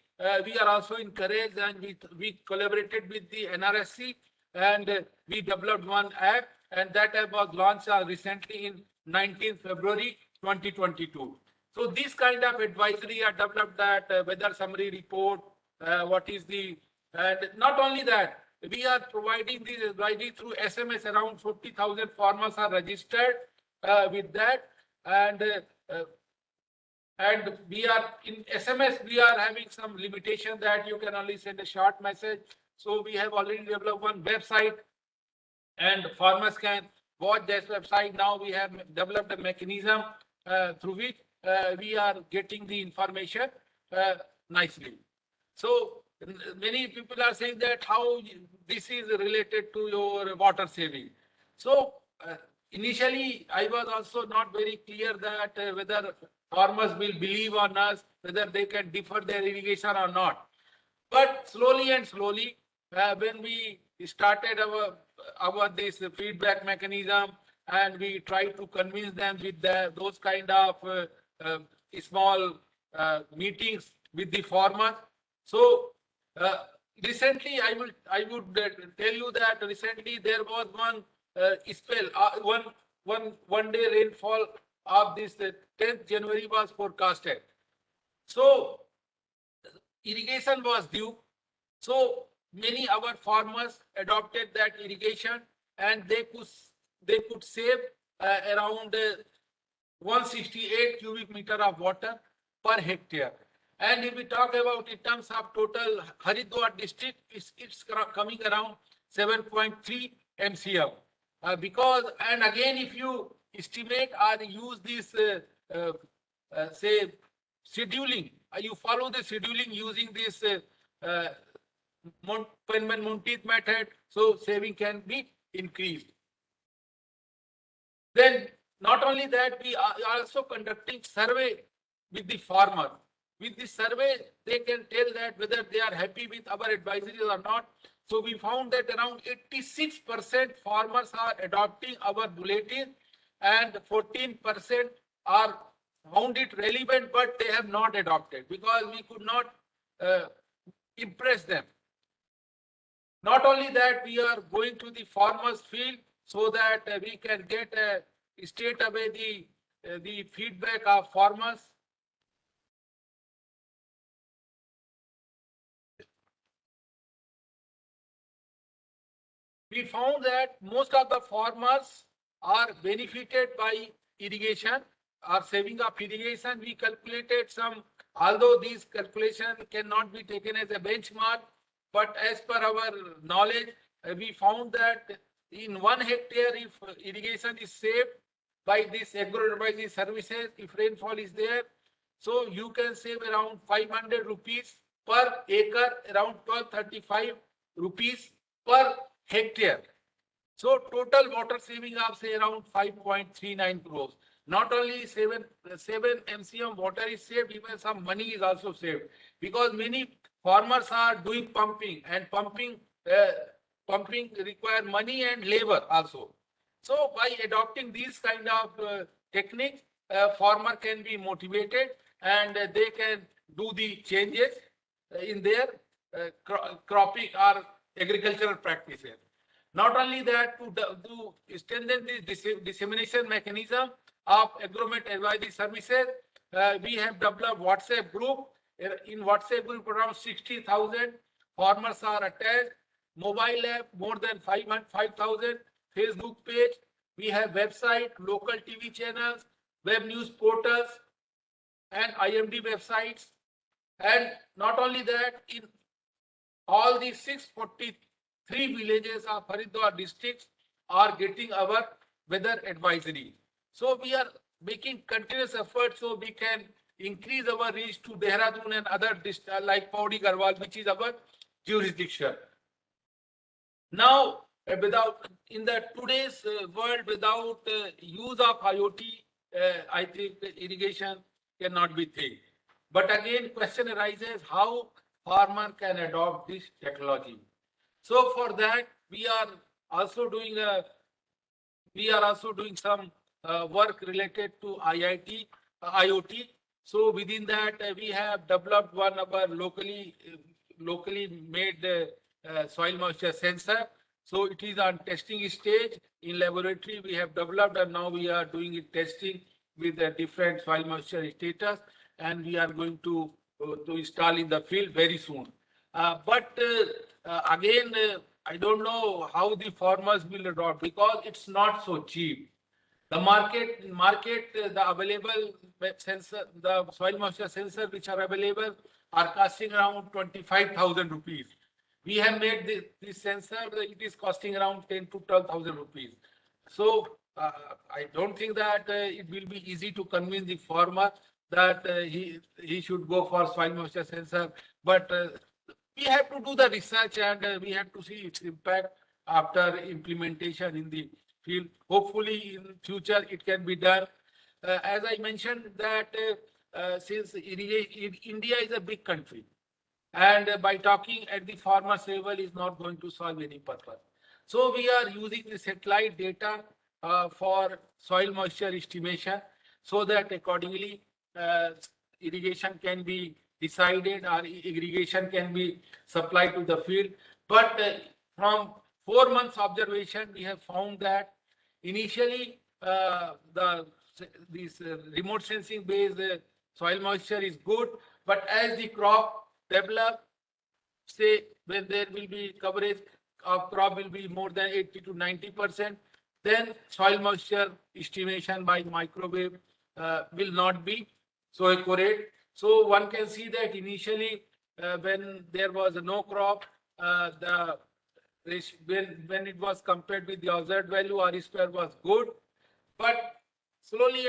we are also encouraged, and we collaborated with the NRSC, and we developed one app, and that app was launched recently in 19th February 2022. So this kind of advisory are developed, that weather summary report, what is the, and not only that, we are providing this advisory through SMS. Around 40,000 farmers are registered with that, and we are in SMS. We are having some limitation that you can only send a short message. So we have already developed one website, and farmers can watch this website. Now we have developed a mechanism through which we are getting the information nicely. So many people are saying that how this is related to your water saving. So initially, I was also not very clear that whether farmers will believe on us, whether they can defer their irrigation or not. But slowly and slowly, when we started our this feedback mechanism, and we try to convince them with those kind of small meetings with the farmers. So recently, I would tell you that recently there was one spell, one day rainfall of this 10th January was forecasted. So irrigation was due. So many our farmers adopted that irrigation, and they could save around 168 cubic meter of water per hectare. And if we talk about in terms of total Haridwar district, it's coming around 7.3 MCM. Because, and again, if you estimate or use this, say, scheduling, you follow the scheduling using this Penman-Monteith method, so saving can be increased. Then, not only that, we are also conducting survey with the farmer. With this survey, they can tell that whether they are happy with our advisories or not. So we found that around 86% farmers are adopting our bulletin, and 14% are found it relevant, but they have not adopted because we could not impress them. Not only that, we are going to the farmers' field so that we can get straight away the feedback of farmers. We found that most of the farmers are benefited by irrigation or saving of irrigation. We calculated some, although these calculations cannot be taken as a benchmark, but as per our knowledge, we found that in 1 hectare, if irrigation is saved by this agro-advisory services, if rainfall is there, so you can save around 500 rupees per acre, around 1235 rupees per hectare. So total water saving of say around 5.39 crores. Not only 7 MCM water is saved, even some money is also saved. because many farmers are doing pumping, and pumping require money and labor also. So by adopting these kind of techniques, farmer can be motivated, and they can do the changes in their cropping or agricultural practices. Not only that, to strengthen the dissemination mechanism of agromet advisory services, we have developed WhatsApp group. In WhatsApp group, around 60,000 farmers are attached. Mobile app, more than 5,000. Facebook page. We have website, local TV channels, web news portals, and IMD websites. And not only that, in all the 643 villages of Haridwar districts are getting our weather advisory. So we are making continuous efforts so we can increase our reach to Dehradun and other districts like Pauri Garhwal, which is our jurisdiction. Now, without in the today's world, without use of IoT, I think irrigation cannot be thing. But again, question arises how farmer can adopt this technology. So for that, we are also doing some work related to IoT. So within that, we have developed one of our locally made soil moisture sensor. So it is on testing stage in laboratory. We have developed, and now we are doing it testing with the different soil moisture status, and we are going to install in the field very soon. But again, I don't know how the farmers will adopt, because it's not so cheap. The market, the available sensor, the soil moisture sensor which are available are costing around 25,000 rupees. We have made this sensor, it is costing around 10 to 12,000 rupees. So I don't think that it will be easy to convince the farmer that he should go for soil moisture sensor. But we have to do the research, and we have to see its impact after implementation in the field. Hopefully in future it can be done. As I mentioned that since India is a big country, and by talking at the farmer's level is not going to solve any purpose. So we are using the satellite data for soil moisture estimation, so that accordingly irrigation can be decided or irrigation can be supplied to the field. But from 4 months observation, we have found that initially this remote sensing based soil moisture is good, but as the crop develop, say when there will be coverage of crop will be more than 80 to 90%, then soil moisture estimation by microwave will not be so accurate. So one can see that initially when there was no crop, when it was compared with the observed value, R square was good, but slowly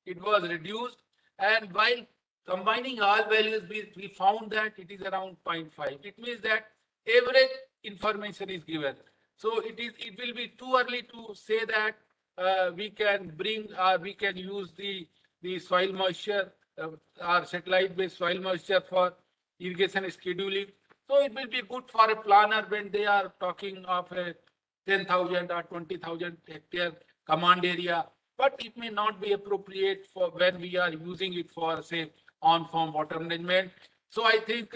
it was reduced, and while combining all values, we found that it is around 0.5. It means that average information is given. So it will be too early to say that we can bring or we can use the soil moisture or satellite based soil moisture for irrigation scheduling. So it will be good for a planner when they are talking of a 10,000 or 20,000 hectare command area, but it may not be appropriate for when we are using it for, say, on-farm water management. So I think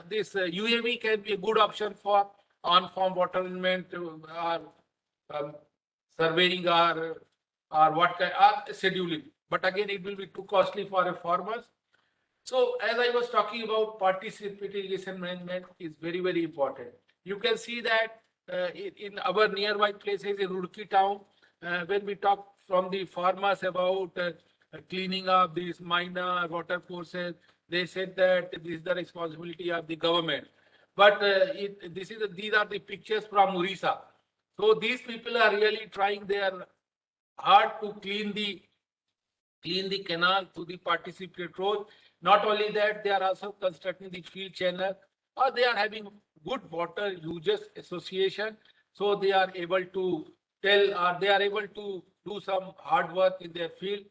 this UAV can be a good option for on-farm water management or surveying or what kind of scheduling. But again, it will be too costly for a farmers. So as I was talking about, participatory irrigation management is very, very important. You can see that in our nearby places in Roorkee town, when we talk from the farmers about cleaning up these minor water courses, they said that this is the responsibility of the government. But these are the pictures from Orissa. So these people are really trying their hard to clean the canal to the participatory approach. Not only that, they are also constructing the field channel, or they are having good water users association. So they are able to tell, or they are able to do some hard work in their field.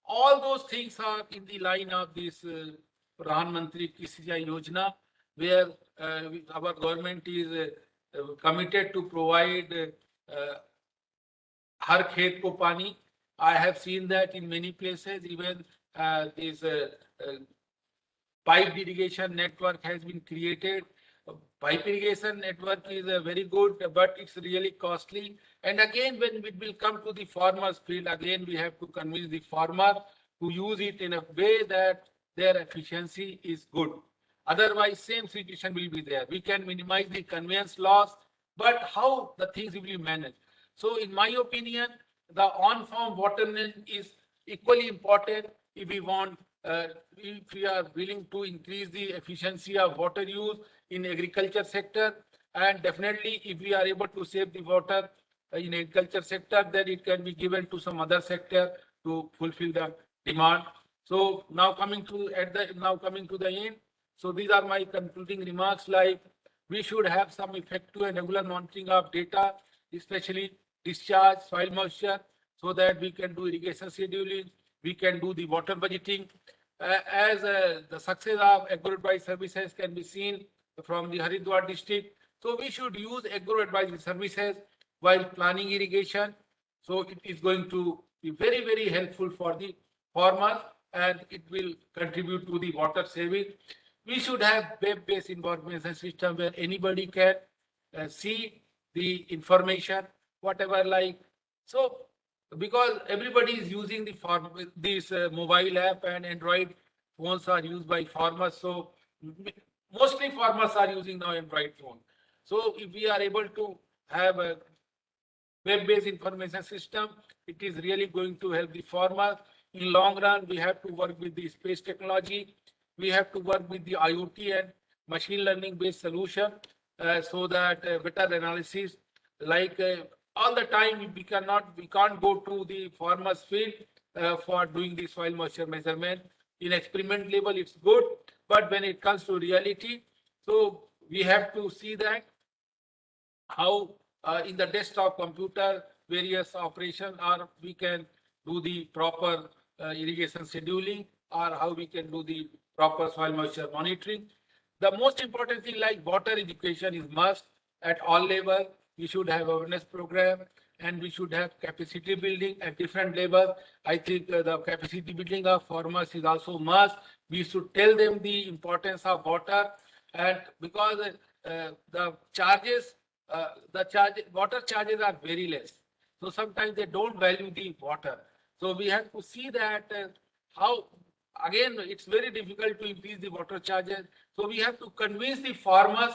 All those things are in the line of this Pradhan Mantri Kisi Sinchai Yojana, where our government is committed to provide Har Khet Ko Pani. I have seen that in many places, even this pipe irrigation network has been created. Pipe irrigation network is very good, but it's really costly. And again, when it will come to the farmer's field, again, we have to convince the farmer to use it in a way that their efficiency is good. Otherwise, same situation will be there. We can minimize the conveyance loss, but how the things will be managed? So in my opinion, the on-farm waterman is equally important if we want, if we are willing to increase the efficiency of water use in agriculture sector, and definitely if we are able to save the water in agriculture sector, then it can be given to some other sector to fulfill the demand. So now coming to the end. So these are my concluding remarks. Like, we should have some effective and regular monitoring of data, especially discharge, soil moisture, so that we can do irrigation scheduling, we can do the water budgeting. As the success of agro-advisory services can be seen from the Haridwar district. So we should use agro-advisory services while planning irrigation. So it is going to be very, very helpful for the farmers, and it will contribute to the water saving. We should have web-based information system where anybody can see the information, whatever, like. So because everybody is using this mobile app, and Android phones are used by farmers. So mostly farmers are using now Android phone. So if we are able to have a web-based information system, it is really going to help the farmer. In long run, we have to work with the space technology. We have to work with the IoT and machine learning based solution, so that better analysis, like all the time we can't go to the farmer's field for doing the soil moisture measurement. In experiment level, it's good, but when it comes to reality, so we have to see that how in the desktop computer various operations, or we can do the proper irrigation scheduling, or how we can do the proper soil moisture monitoring. The most important thing, like water education, is must at all levels. We should have awareness program, and we should have capacity building at different levels. I think the capacity building of farmers is also must. We should tell them the importance of water, and because the charges, water charges are very less. So sometimes they don't value the water. So we have to see that how, again, it's very difficult to increase the water charges. So we have to convince the farmers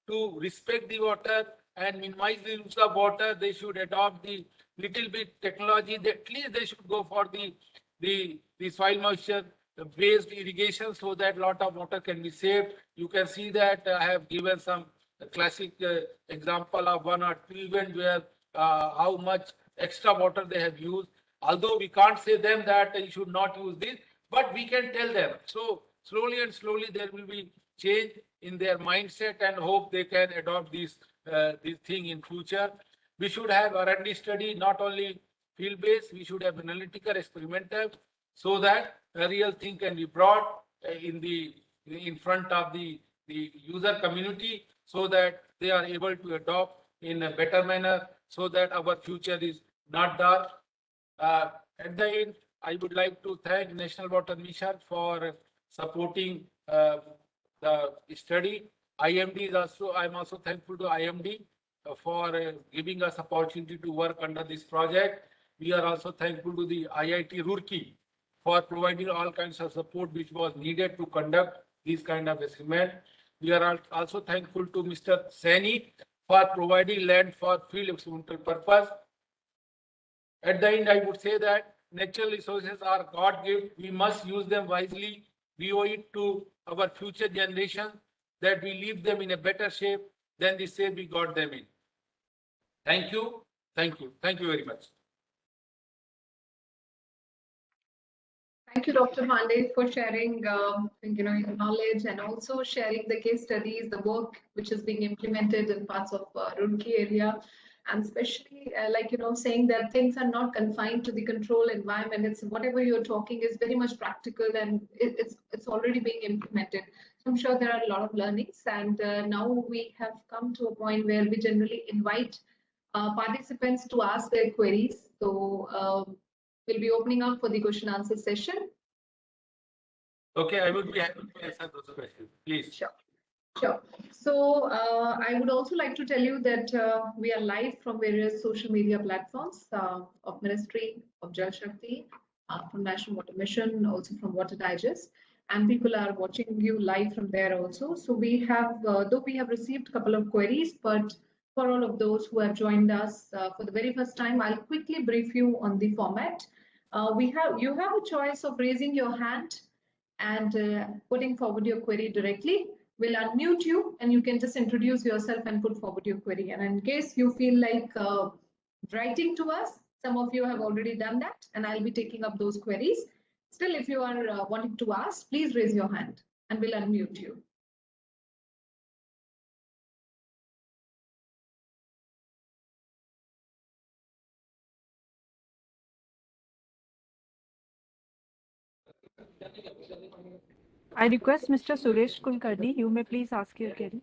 to respect the water and minimize the use of water. They should adopt the little bit technology. At least they should go for the soil moisture based irrigation, so that lot of water can be saved. You can see that I have given some classic example of 1 or 2 events where how much extra water they have used. Although we can't say them that you should not use this, but we can tell them. So slowly and slowly there will be change in their mindset, and hope they can adopt this thing in future. We should have R&D study, not only field-based. We should have analytical, experimental, so that a real thing can be brought in front of the user community, so that they are able to adopt in a better manner, so that our future is not dark. At the end, I would like to thank National Water Mission for supporting the study. IMD is also, I'm also thankful to IMD for giving us opportunity to work under this project. We are also thankful to the IIT Roorkee for providing all kinds of support which was needed to conduct this kind of experiment. We are also thankful to Mr. Saini for providing land for field experimental purpose. At the end, I would say that natural resources are God gift. We must use them wisely. We owe it to our future generation that we leave them in a better shape than the shape we got them in. Thank you. Thank you. Thank you very much. Thank you, Dr. Pandey, for sharing your knowledge, and also sharing the case studies, the work which is being implemented in parts of Roorkee area. and especially saying that things are not confined to the control environment. It's whatever you're talking is very much practical, and it's already being implemented. So I'm sure there are a lot of learnings, and now we have come to a point where we generally invite participants to ask their queries. So we'll be opening up for the question answer session. Okay, I would be happy to answer those questions. Please. Sure. Sure. So I would also like to tell you that we are live from various social media platforms of Ministry of Jal Shakti, from National Water Mission, also from Water Digest, and people are watching you live from there also. So we have, though we have received a couple of queries, but for all of those who have joined us for the very first time, I'll quickly brief you on the format. You have a choice of raising your hand and putting forward your query directly. We'll unmute you and you can just introduce yourself and put forward your query. And in case you feel like writing to us, some of you have already done that, and I'll be taking up those queries. Still, if you are wanting to ask, please raise your hand and we'll unmute you. I request Mr. Suresh Kulkarni, you may please ask your query.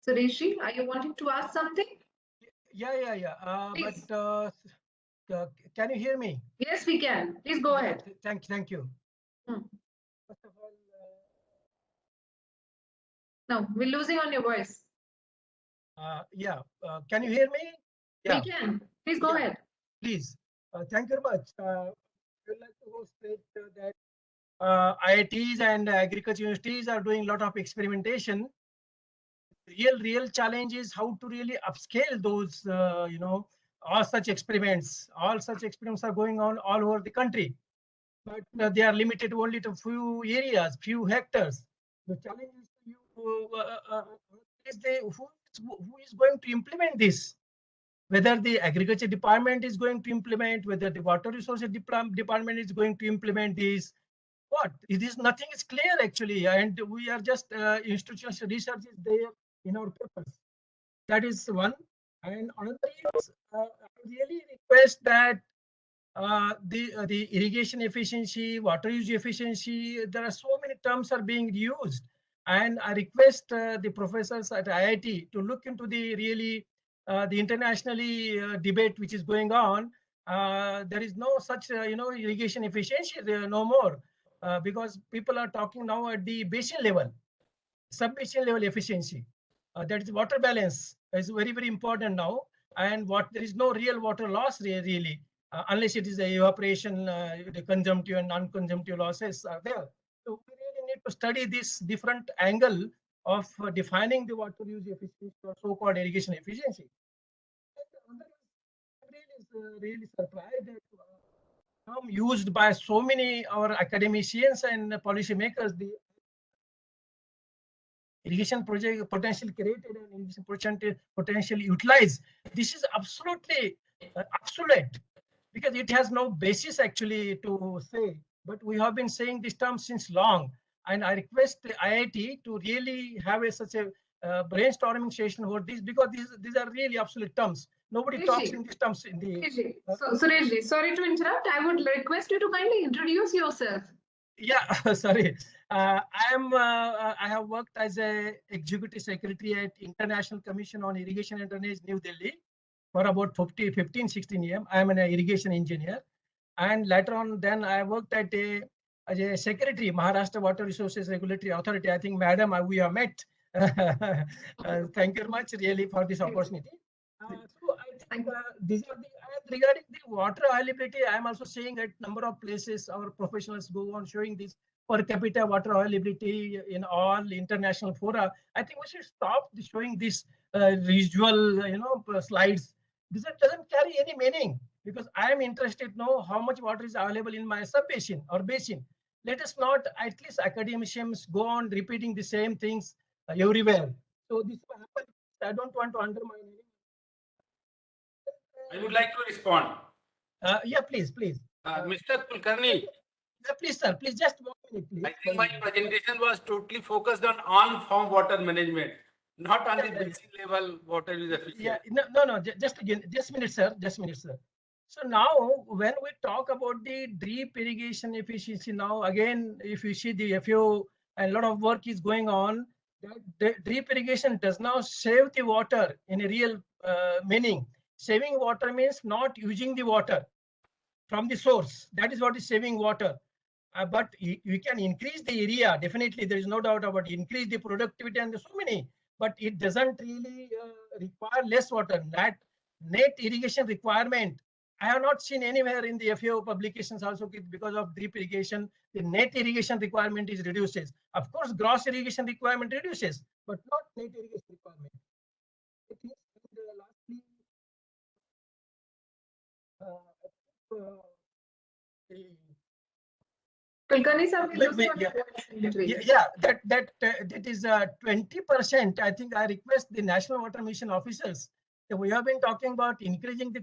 Sureshi, are you wanting to ask something? Yeah. Please. Can you hear me? Yes, we can. Please go ahead. Thank you. First of all, No, we're losing on your voice. can you hear me? We can. Please go ahead. Please. Thank you very much. I would like to go straight to that IITs and agriculture universities are doing a lot of experimentation. Real challenge is how to really upscale those, all such experiments. All such experiments are going on all over the country, but they are limited only to few areas, few hectares. The challenge is who is going to implement this? Whether the agriculture department is going to implement, whether the water resources department is going to implement this. What? It is nothing is clear actually, and we are just institutional research is there in our papers. That is one. And another is I really request that the irrigation efficiency, water use efficiency, there are so many terms are being used, and I request the professors at IIT to look into the really the internationally debate which is going on. There is no such irrigation efficiency there no more, because people are talking now at the basin level, sub-basin level efficiency. That is water balance is very important now, and there is no real water loss really. Unless it is the evaporation, the consumptive and non-consumptive losses are there. So we really need to study this different angle of defining the water use efficiency or so-called irrigation efficiency. Really surprised that term used by so many our academicians and policymakers, the irrigation project potential created and irrigation potential utilized. This is absolutely obsolete, because it has no basis actually to say, but we have been saying this term since long, and I request the IIT to really have such a brainstorming session about this, because these are really obsolete terms. Nobody talks in these terms in the. So, Sureshji, sorry to interrupt. I would request you to kindly introduce yourself. Yeah, sorry. I have worked as a executive secretary at International Commission on Irrigation and Drainage, New Delhi, for about 15-16 years. I am an irrigation engineer, and later on, then I worked as a secretary, Maharashtra Water Resources Regulatory Authority. I think, madam, we have met. Thank you very much, really, for this opportunity. So I think these are regarding the water availability. I am also saying that number of places our professionals go on showing this per capita water availability in all international fora. I think we should stop showing this visual, slides. This doesn't carry any meaning, because I am interested to know how much water is available in my sub-basin or basin. Let us not, at least academicians, go on repeating the same things everywhere. So this will happen. I don't want to undermine. I would like to respond. Yeah, please. Mr. Kulkarni, Yeah, please, sir. Please, just 1 minute, please. I think my presentation was totally focused on-farm water management, not on the Yeah. basic level water use efficiency. Yeah, no. Just again, just a minute, sir. So now, when we talk about the drip irrigation efficiency, now again, if you see the FAO, a lot of work is going on. The drip irrigation does not save the water in a real meaning. Saving water means not using the water from the source. That is what is saving water. But you can increase the area. Definitely, there is no doubt about it. Increase the productivity and there's so many. But it doesn't really require less water. That net irrigation requirement, I have not seen anywhere in the FAO publications also because of drip irrigation, the net irrigation requirement is reduces. Of course, gross irrigation requirement reduces, but not net irrigation requirement. I think, lastly, the Kulkarni sir, we lost your Yeah. voice in between. Yeah, that is 20%. I think I request the National Water Mission officers. We have been talking about increasing the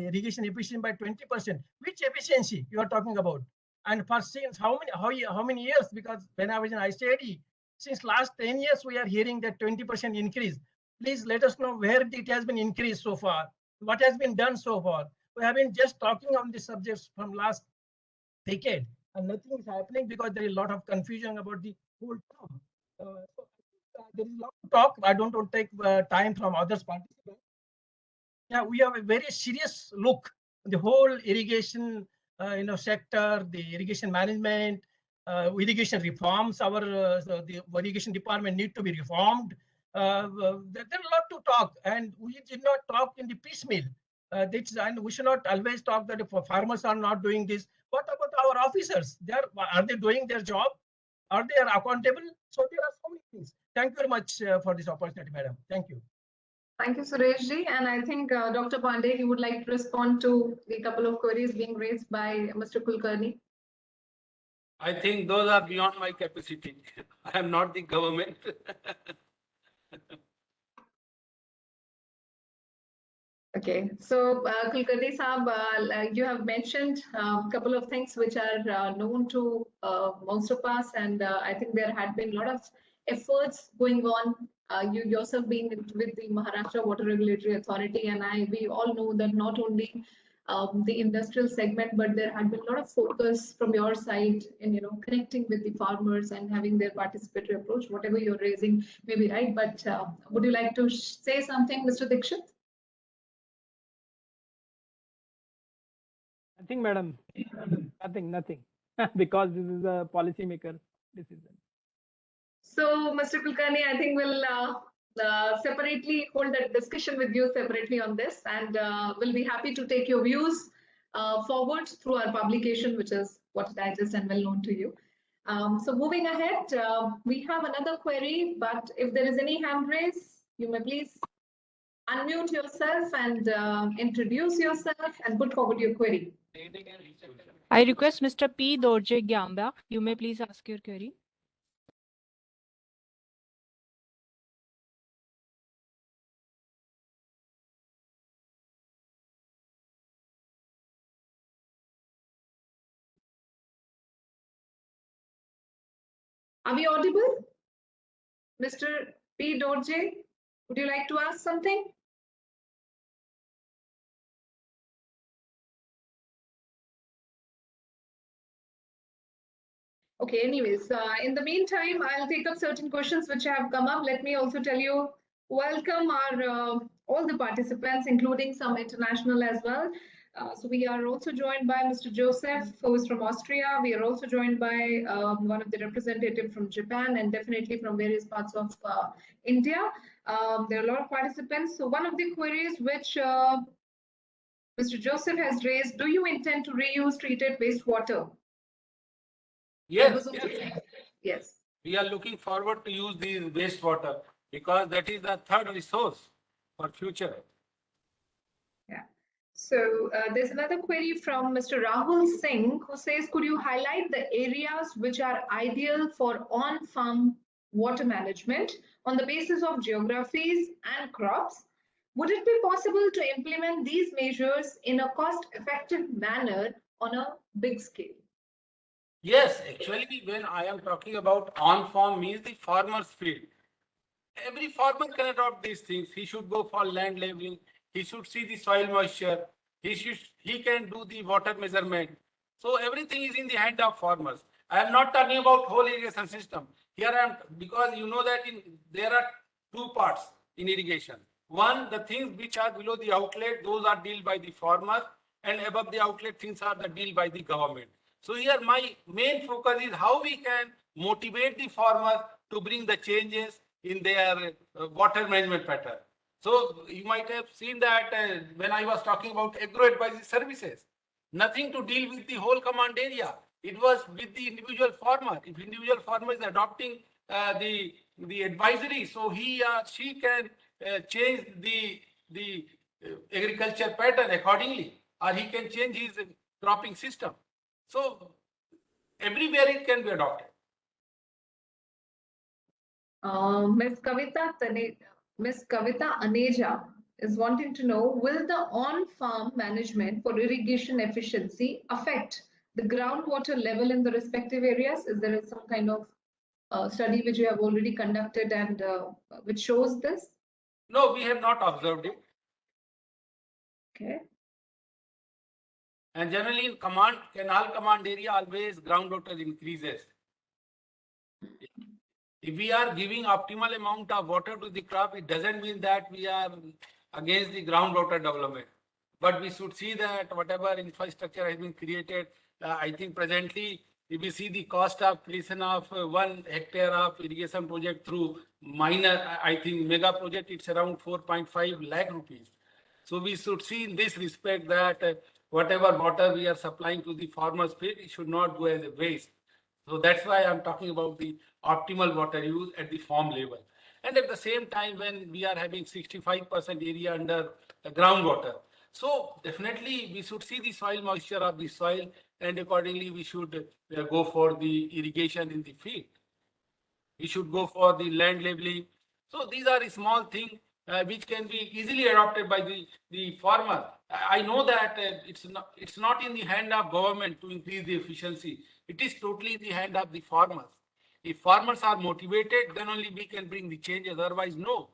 irrigation efficiency by 20%. Which efficiency you are talking about? And for since how many years? Because when I was in ICID, since last 10 years, we are hearing that 20% increase. Please let us know where it has been increased so far. What has been done so far? We have been just talking on these subjects from last decade, and nothing is happening because there is a lot of confusion about the whole term. There is a lot to talk. I don't want to take time from others participants. Yeah, we have a very serious look at the whole irrigation, sector, the irrigation management, irrigation reforms. The irrigation department need to be reformed. There's a lot to talk, and we did not talk in the piecemeal. And we should not always talk that if farmers are not doing this. What about our officers? Are they doing their job? Are they accountable? So there are so many things. Thank you very much for this opportunity, madam. Thank you. Thank you, Suresh ji. And I think Dr. Pandey, you would like to respond to the couple of queries being raised by Mr. Kulkarni. I think those are beyond my capacity. I am not the government. Okay, so Kulkarni Saab, you have mentioned a couple of things which are known to most of us, and I think there had been a lot of efforts going on. You yourself being with the Maharashtra Water Regulatory Authority, and we all know that not only the industrial segment, but there had been a lot of focus from your side in connecting with the farmers and having their participatory approach. Whatever you're raising may be right, but would you like to say something, Mr. Dixit? Nothing, madam. Nothing. Because this is a policymaker decision. So, Mr. Kulkarni, I think we'll separately hold that discussion with you separately on this, and we'll be happy to take your views forward through our publication, which is Water Digest and well known to you. So moving ahead, we have another query, but if there is any hand raise, you may please unmute yourself and introduce yourself and put forward your query. I request Mr. P. Dorje Gyamba. You may please ask your query. Are we audible? Mr. P. Dorje, would you like to ask something? Okay, anyways, in the meantime, I'll take up certain questions which have come up. Let me also tell you, welcome our all the participants, including some international as well. So we are also joined by Mr. Joseph, who is from Austria. We are also joined by one of the representatives from Japan and definitely from various parts of India. There are a lot of participants. So one of the queries which Mr. Joseph has raised, do you intend to reuse treated wastewater? Yes, Yes. we are looking forward to use these wastewater because that is the third resource for future. Yeah. So there's another query from Mr. Rahul Singh who says, could you highlight the areas which are ideal for on-farm water management on the basis of geographies and crops? Would it be possible to implement these measures in a cost-effective manner on a big scale? Yes, actually, when I am talking about on-farm means the farmer's field. Every farmer can adopt these things. He should go for land leveling. He should see the soil moisture. He can do the water measurement. So everything is in the hand of farmers. I am not talking about whole irrigation system. Here I am, because you know that there are two parts in irrigation. One, the things which are below the outlet, those are dealt by the farmer, and above the outlet things are the deal by the government. So here my main focus is how we can motivate the farmers to bring the changes in their water management pattern. So you might have seen that when I was talking about agro-advisory services, nothing to deal with the whole command area. It was with the individual farmer. If individual farmer is adopting the advisory, so he or she can change the agriculture pattern accordingly, or he can change his cropping system. So everywhere it can be adopted. Ms. Kavita Aneja is wanting to know, will the on-farm management for irrigation efficiency affect the groundwater level in the respective areas? Is there some kind of study which you have already conducted and which shows this? No, we have not observed it. Okay. And generally in canal command area, always groundwater increases. If we are giving optimal amount of water to the crop, it doesn't mean that we are against the groundwater development. But we should see that whatever infrastructure has been created, I think presently, if we see the cost of creation of 1 hectare of irrigation project through minor, I think mega project, it's around 4.5 lakh rupees. So we should see in this respect that whatever water we are supplying to the farmers' field, it should not go as a waste. So that's why I'm talking about the optimal water use at the farm level. And at the same time, when we are having 65% area under groundwater, so definitely we should see the soil moisture of the soil, and accordingly we should go for the irrigation in the field. We should go for the land leveling. So these are small things which can be easily adopted by the farmer. I know that it's not in the hand of government to increase the efficiency. It is totally in the hand of the farmers. If farmers are motivated, then only we can bring the changes. Otherwise, no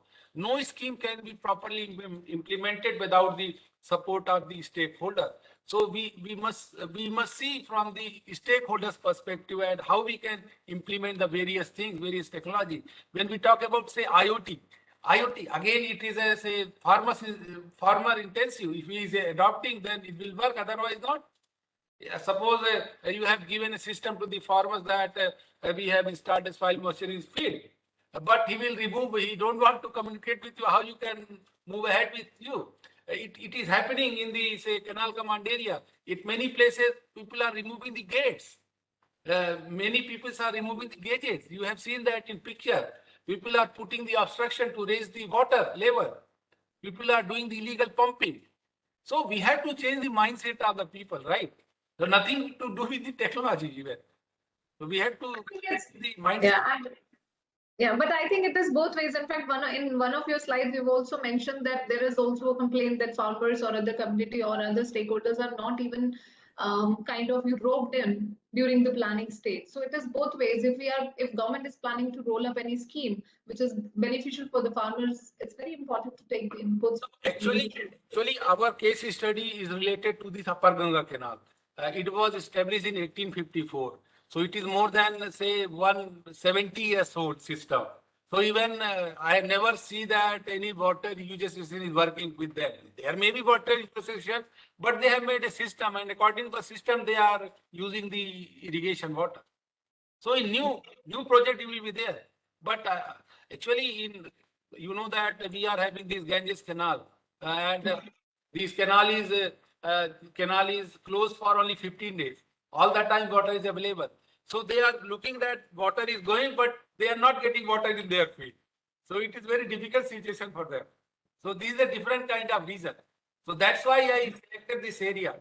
scheme can be properly implemented without the support of the stakeholder. So we must see from the stakeholders' perspective and how we can implement the various things, various technology. When we talk about, say, IoT again, it is a, say, farmer intensive. If he is adopting, then it will work. Otherwise, not. Suppose you have given a system to the farmers that we have installed a soil moisture in his field, but he will remove. He don't want to communicate with you how you can move ahead with you. It is happening in the, say, canal command area. In many places, people are removing the gates. Many people are removing the gadgets. You have seen that in picture. People are putting the obstruction to raise the water level. People are doing the illegal pumping. So we have to change the mindset of the people, right? So nothing to do with the technology even. So we have to change the mindset. Yeah, but I think it is both ways. In fact, in one of your slides, you've also mentioned that there is also a complaint that farmers or other community or other stakeholders are not even kind of roped in during the planning stage. So it is both ways. If government is planning to roll up any scheme which is beneficial for the farmers, it's very important to take the inputs. Actually, our case study is related to this Upper Ganga Canal. It was established in 1854. So it is more than, say, 170 years old system. So even I never see that any water usage station is working with them. There may be water station, but they have made a system, and according to the system, they are using the irrigation water. So in new project, it will be there. But actually, you know that we are having this Ganges Canal, and this canal is closed for only 15 days. All that time, water is available. So they are looking that water is going, but they are not getting water in their field. So it is very difficult situation for them. So these are different kind of reason. So that's why I selected this area.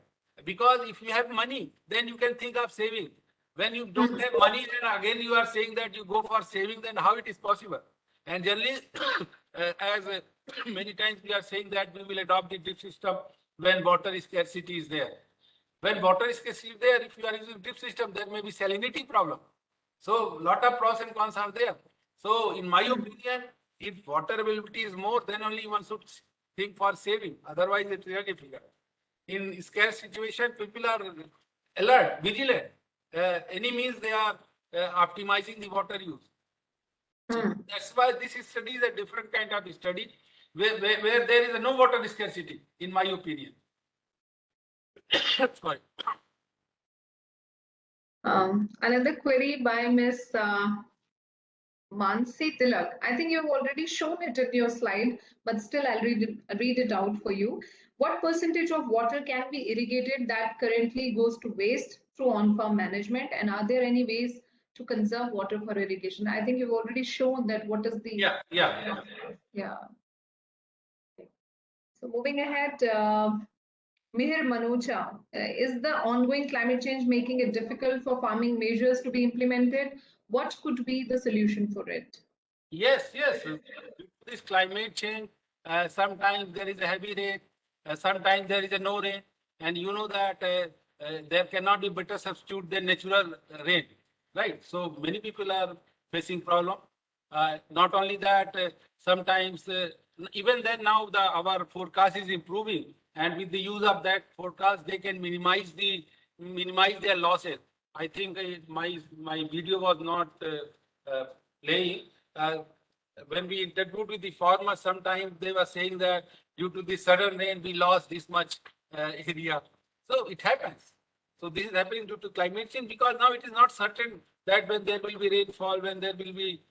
Because if you have money, then you can think of saving. When you don't have money, then again you are saying that you go for saving, then how it is possible? And generally, as many times we are saying that we will adopt the drip system when water scarcity is there. When water scarcity is there, if you are using drip system, there may be salinity problem. So lot of pros and cons are there. So in my opinion, if water availability is more, then only one should think for saving. Otherwise, it's really difficult. In scarce situation, people are alert, vigilant. Any means they are optimizing the water use. So that's why this study is a different kind of study where there is no water scarcity, in my opinion. Sorry. Another query by Ms. Mansi Tilak. I think you've already shown it in your slide, but still I'll read it out for you. What percentage of water can be irrigated that currently goes to waste through on-farm management? And are there any ways to conserve water for irrigation? I think you've already shown that what is the... Yeah. So moving ahead, Mihir Manocha, is the ongoing climate change making it difficult for farming measures to be implemented? What could be the solution for it? Yes. This climate change, sometimes there is a heavy rain, sometimes there is a no rain, and you know that there cannot be better substitute than natural rain, right? So many people are facing problem. Not only that, sometimes even then now our forecast is improving, and with the use of that forecast, they can minimize their losses. I think my video was not playing. When we interviewed with the farmers, sometimes they were saying that due to the sudden rain, we lost this much area. So it happens. So this is happening due to climate change, because now it is not certain that when there will be rainfall, when there will be.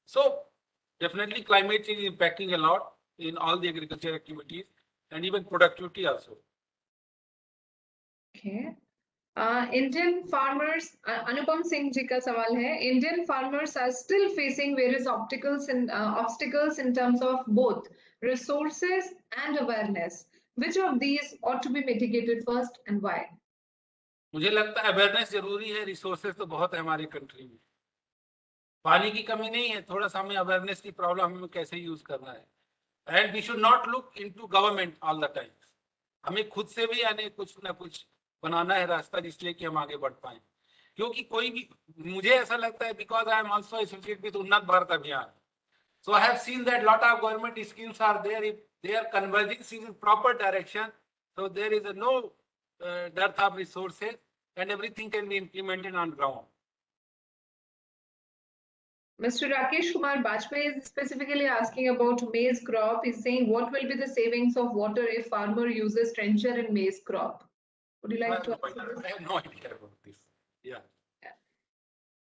So definitely climate change is impacting a lot in all the agriculture activities and even productivity also. Okay. Indian farmers, Anupam Singh ji ka sawal hai. Indian farmers are still facing various obstacles in terms of both resources and awareness. Which of these ought to be mitigated first and why? मुझे लगता है awareness जरूरी है, resources तो बहुत है हमारी country में, पानी की कमी नहीं है, थोड़ा सा हमें अवेयरनेस की प्रॉब्लम हमें कैसे यूज करना है. And we should not look into government all the time. हमें खुद से भी यानी कुछ ना कुछ बनाना है रास्ता, जिसलिए कि हम आगे बढ़ पाए. क्योंकि कोई भी, मुझे ऐसा लगता है, because I am also associated with उन्नत भारत अभियान, so I have seen that lot of government schemes are there. If they are converging in proper direction, so there is no dearth of resources, and everything can be implemented on ground. Mr. Rakesh Kumar Bajpayee is specifically asking about maize crop. He's saying, what will be the savings of water if farmer uses trencher in maize crop? Would you like to answer this? I have no idea about this. Yeah.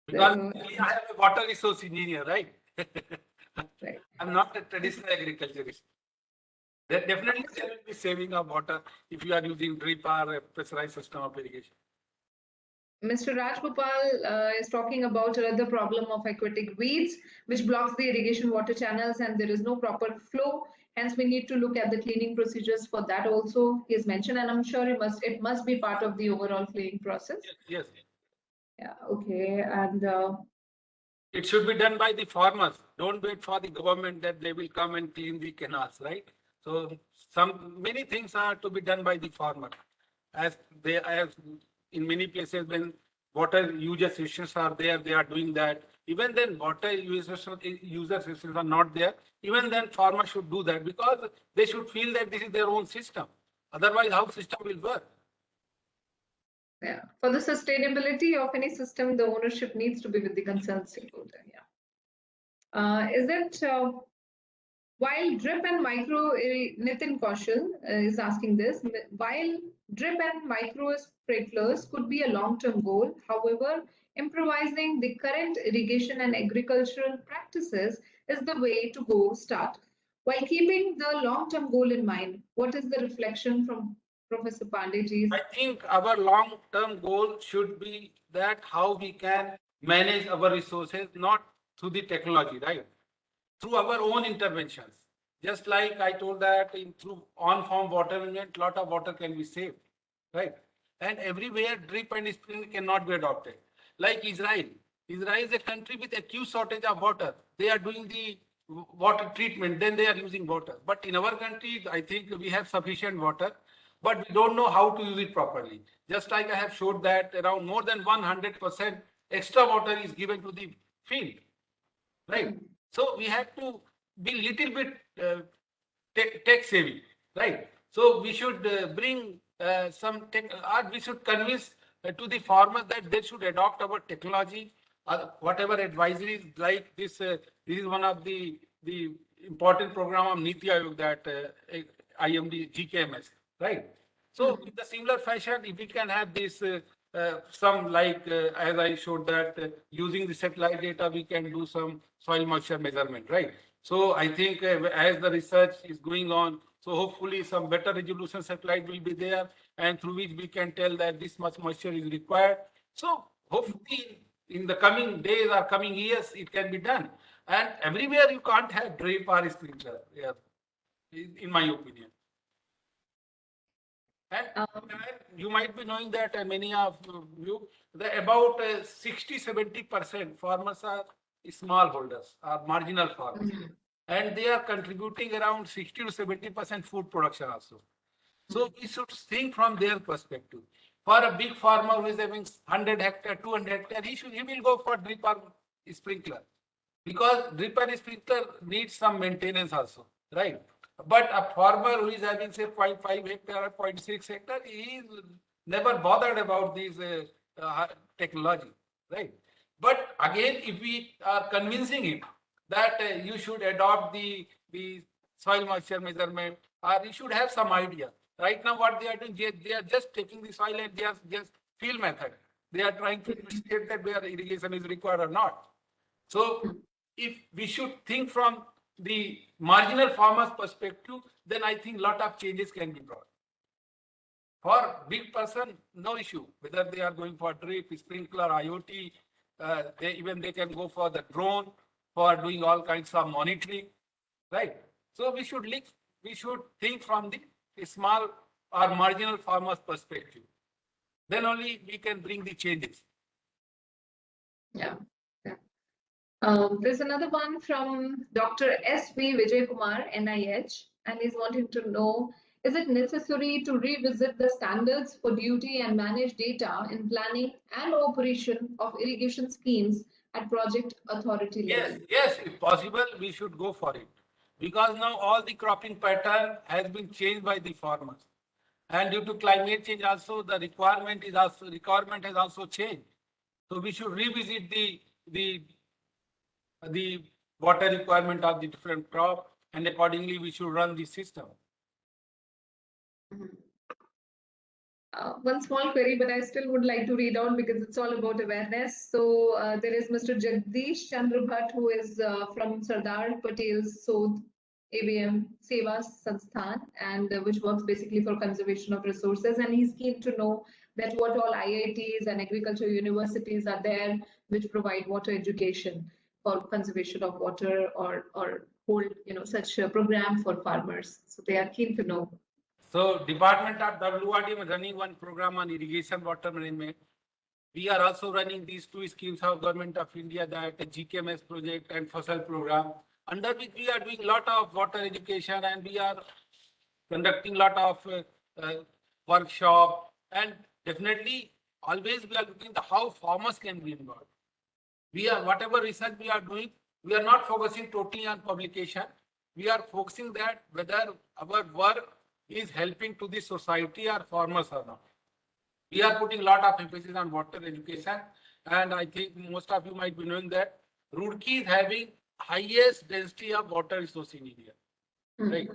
Because I am a water resource engineer, right? Right. I'm not a traditional agriculturist. There definitely there will be saving of water if you are using drip or a pressurized system of irrigation. Mr. Raj Gopal is talking about another problem of aquatic weeds, which blocks the irrigation water channels, and there is no proper flow. Hence, we need to look at the cleaning procedures for that also. He has mentioned, and I'm sure it must be part of the overall cleaning process. Yes. Yeah. Okay. And it should be done by the farmers. Don't wait for the government that they will come and clean the canals, right? So many things are to be done by the farmer. As in many places when water user restrictions are there, they are doing that. Even then water user restrictions are not there. Even then farmers should do that, because they should feel that this is their own system. Otherwise, how system will work? yeah, for the sustainability of any system, the ownership needs to be with the concerned stakeholder. Yeah. Is it while drip and micro, Nitin Kaushal is asking this, while drip and micro sprinklers could be a long-term goal, however, improvising the current irrigation and agricultural practices is the way to go start. While keeping the long-term goal in mind, what is the reflection from Professor Pandeyji's? I think our long-term goal should be that how we can manage our resources, not through the technology, right? Through our own interventions. Just like I told that through on-farm water management, lot of water can be saved, right? And everywhere drip and sprinkler cannot be adopted. Like Israel, Israel is a country with acute shortage of water. They are doing the water treatment, then they are using water. But in our country, I think we have sufficient water, but we don't know how to use it properly. Just like I have showed that around more than 100% extra water is given to the field, right? So we have to be little bit tech savvy, right? So we should bring some tech, or we should convince to the farmers that they should adopt our technology, whatever advisories like this. This is one of the important program of Niti Aayog, that IMD GKMS, right? So in the similar fashion, if we can have this some like as I showed that using the satellite data, we can do some soil moisture measurement, right? So I think as the research is going on, so hopefully some better resolution satellite will be there, and through which we can tell that this much moisture is required. So hopefully in the coming days or coming years, it can be done. And everywhere you can't have drip or sprinkler, yeah, in my opinion. And you might be knowing that, and many of you, that about 60-70% farmers are small holders, are marginal farmers, and they are contributing around 60 to 70% food production also. So we should think from their perspective. For a big farmer who is having 100 hectare, 200 hectare, he will go for drip or sprinkler, because drip and sprinkler needs some maintenance also, right? But a farmer who is having say 0.5 hectare or 0.6 hectare, he is never bothered about this technology, right? But again, if we are convincing him that you should adopt the soil moisture measurement, or you should have some idea. Right now, what they are doing, they are just taking the soil and they are just field method. They are trying to investigate that where irrigation is required or not. So if we should think from the marginal farmer's perspective, then I think a lot of changes can be brought. For big person, no issue, whether they are going for drip, sprinkler, IoT, they can go for the drone, for doing all kinds of monitoring, right? So we should think from the small or marginal farmer's perspective. Then only we can bring the changes. Yeah. There's another one from Dr. S.V. Vijay Kumar, NIH, and he's wanting to know, is it necessary to revisit the standards for duty and manage data in planning and operation of irrigation schemes at project authority level? Yes, if possible, we should go for it. Because now all the cropping pattern has been changed by the farmers. And due to climate change also, the requirement has also changed. So we should revisit the water requirement of the different crop, and accordingly we should run the system. One small query, but I still would like to read out because it's all about awareness. So there is Mr. Jagdish Chandra Bhatt, who is from Sardar Patel's Sodh AVM Seva Sansthan, and which works basically for conservation of resources. And he's keen to know that what all IITs and agriculture universities are there which provide water education for conservation of water, or hold such a program for farmers. So they are keen to know. So Department of WRD is running one program on irrigation water management. We are also running these two schemes of Government of India, that GKMS project and Fasal program, under which we are doing a lot of water education, and we are conducting a lot of workshop, and definitely always we are looking at how farmers can be involved. Whatever research we are doing, we are not focusing totally on publication. We are focusing that whether our work is helping to the society or farmers or not. We are putting a lot of emphasis on water education, and I think most of you might be knowing that Roorkee is having highest density of water resource in India, right?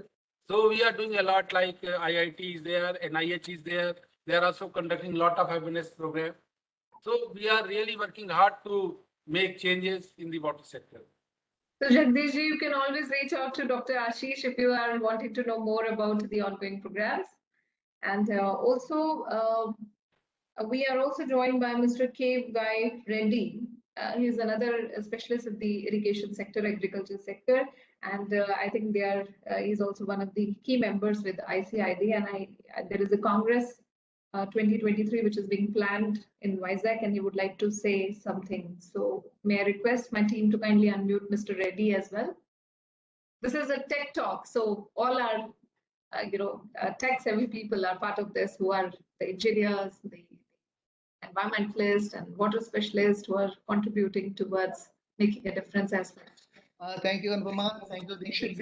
So we are doing a lot, like IIT is there, NIH is there. They are also conducting a lot of awareness program. So we are really working hard to make changes in the water sector. So Jagdish, you can always reach out to Dr. Ashish if you are wanting to know more about the ongoing programs. And we are also joined by Mr. K. Y. Reddy. He's another specialist in the irrigation sector, agriculture sector, and I think he's also one of the key members with ICID. And there is a Congress 2023, which is being planned in Vizag, and you would like to say something. So may I request my team to kindly unmute Mr. Reddy as well. This is a tech talk, so all our tech savvy people are part of this, who are the engineers, the environmentalists and water specialists who are contributing towards making a difference as well. Thank you, Anupama. Thank you, Dikshit.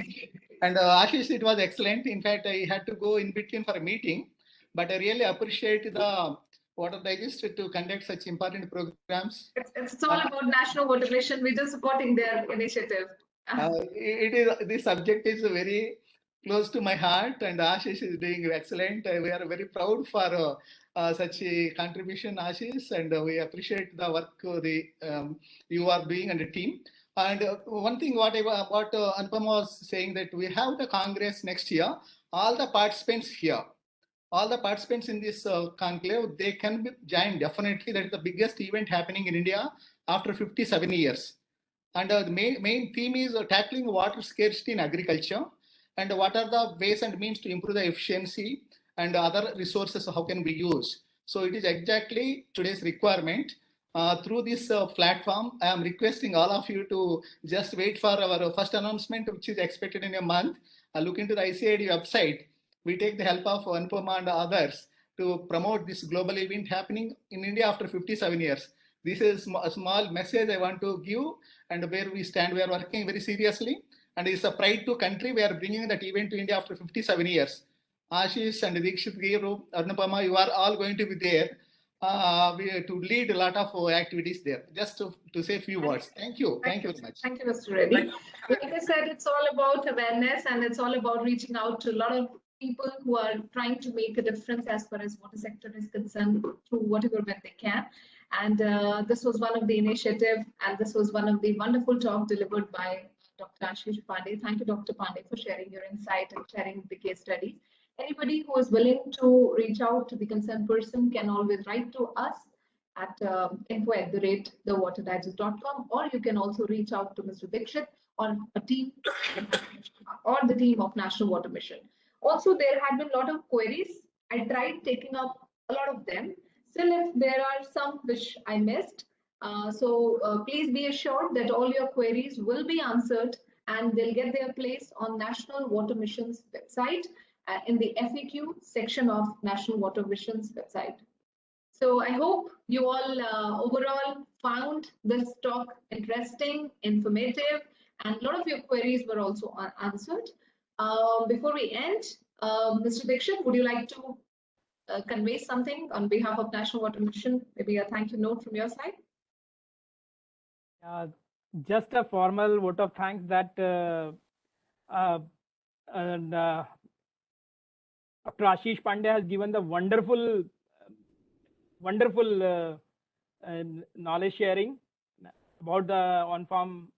And Ashish, it was excellent. In fact, I had to go in between for a meeting, but I really appreciate the Water Digest to conduct such important programs. It's all about National Water Mission. We're just supporting their initiative. This subject is very close to my heart, and Ashish is doing excellent. We are very proud for such a contribution, Ashish, and we appreciate the work you are doing and the team. And one thing what Anupama was saying, that we have the Congress next year. All the participants here, all the participants in this conclave, they can be joined definitely. That is the biggest event happening in India after 57 years. And the main theme is tackling water scarcity in agriculture, and what are the ways and means to improve the efficiency and other resources, how can we use. So it is exactly today's requirement. Through this platform, I am requesting all of you to just wait for our first announcement, which is expected in a month. Look into the ICID website. We take the help of Anupama and others to promote this global event happening in India after 57 years. This is a small message I want to give, and where we stand, we are working very seriously, and it's a pride to country. We are bringing that event to India after 57 years. Ashish and Dikshit, Anupama, you are all going to be there to lead a lot of activities there. Just to say a few words. Thank you. Thank you very much. Thank you, Mr. Reddy. Like I said, it's all about awareness, and it's all about reaching out to a lot of people who are trying to make a difference as far as water sector is concerned through whatever way they can. And this was one of the initiative, and this was one of the wonderful talk delivered by Dr. Ashish Pandey. Thank you, Dr. Pandey, for sharing your insight and sharing the case studies. Anybody who is willing to reach out to the concerned person can always write to us at info@thewaterdigest.com, or you can also reach out to Mr. Dikshit or a team or the team of National Water Mission. Also, there had been a lot of queries. I tried taking up a lot of them. Still, if there are some which I missed, please be assured that all your queries will be answered, and they'll get their place on National Water Mission's website in the FAQ section of National Water Mission's website. So I hope you all overall found this talk interesting, informative, and a lot of your queries were also answered. Before we end, Mr. Dikshit, would you like to convey something on behalf of National Water Mission? Maybe a thank you note from your side? Just a formal vote of thanks that Dr. Ashish Pandey has given the wonderful knowledge sharing about the on-farm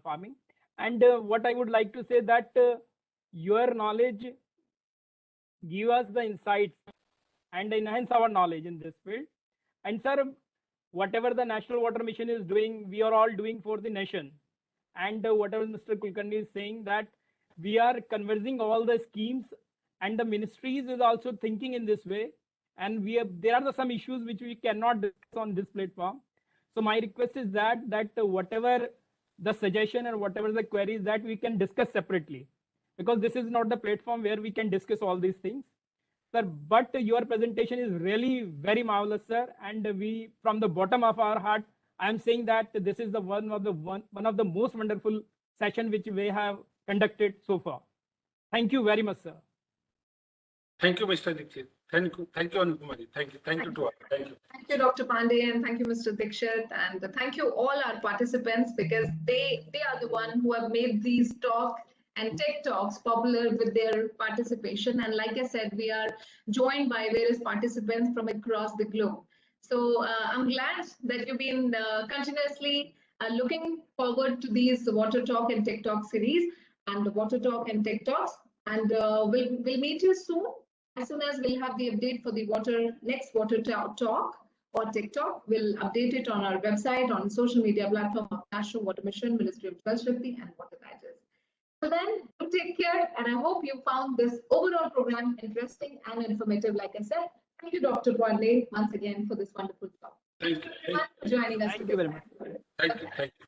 farming. And what I would like to say that your knowledge give us the insights and enhance our knowledge in this field. And sir, whatever the National Water Mission is doing, we are all doing for the nation. And whatever Mr. Kulkarni is saying, that we are conversing all the schemes, and the ministries is also thinking in this way. And there are some issues which we cannot discuss on this platform. So my request is that whatever the suggestion and whatever the queries, that we can discuss separately, because this is not the platform where we can discuss all these things, sir. But your presentation is really very marvelous, sir. And we, from the bottom of our heart, I am saying that this is the one of the most wonderful session which we have conducted so far. Thank you very much, sir. Thank you, Mr. Dikshit. Thank you, Anupama. Thank you to all. Thank you. Thank you, Dr. Pandey, and thank you, Mr. Dikshit, and thank you all our participants, because they are the one who have made these talks and tech talks popular with their participation. And like I said, we are joined by various participants from across the globe. So I'm glad that you've been continuously looking forward to these Water Talk and Tech Talk series, and the Water Talk and Tech Talks. And we'll meet you soon. As soon as we'll have the update for the next Water Talk or Tech Talk, we'll update it on our website, on social media platform of National Water Mission, Ministry of Jal Shakti, and Water Digest. Till then, do take care, and I hope you found this overall program interesting and informative. Like I said, thank you, Dr. Pandey, once again for this wonderful talk. Thank you. Thank you for joining us Thank today. you very much. Thank you. Thank you.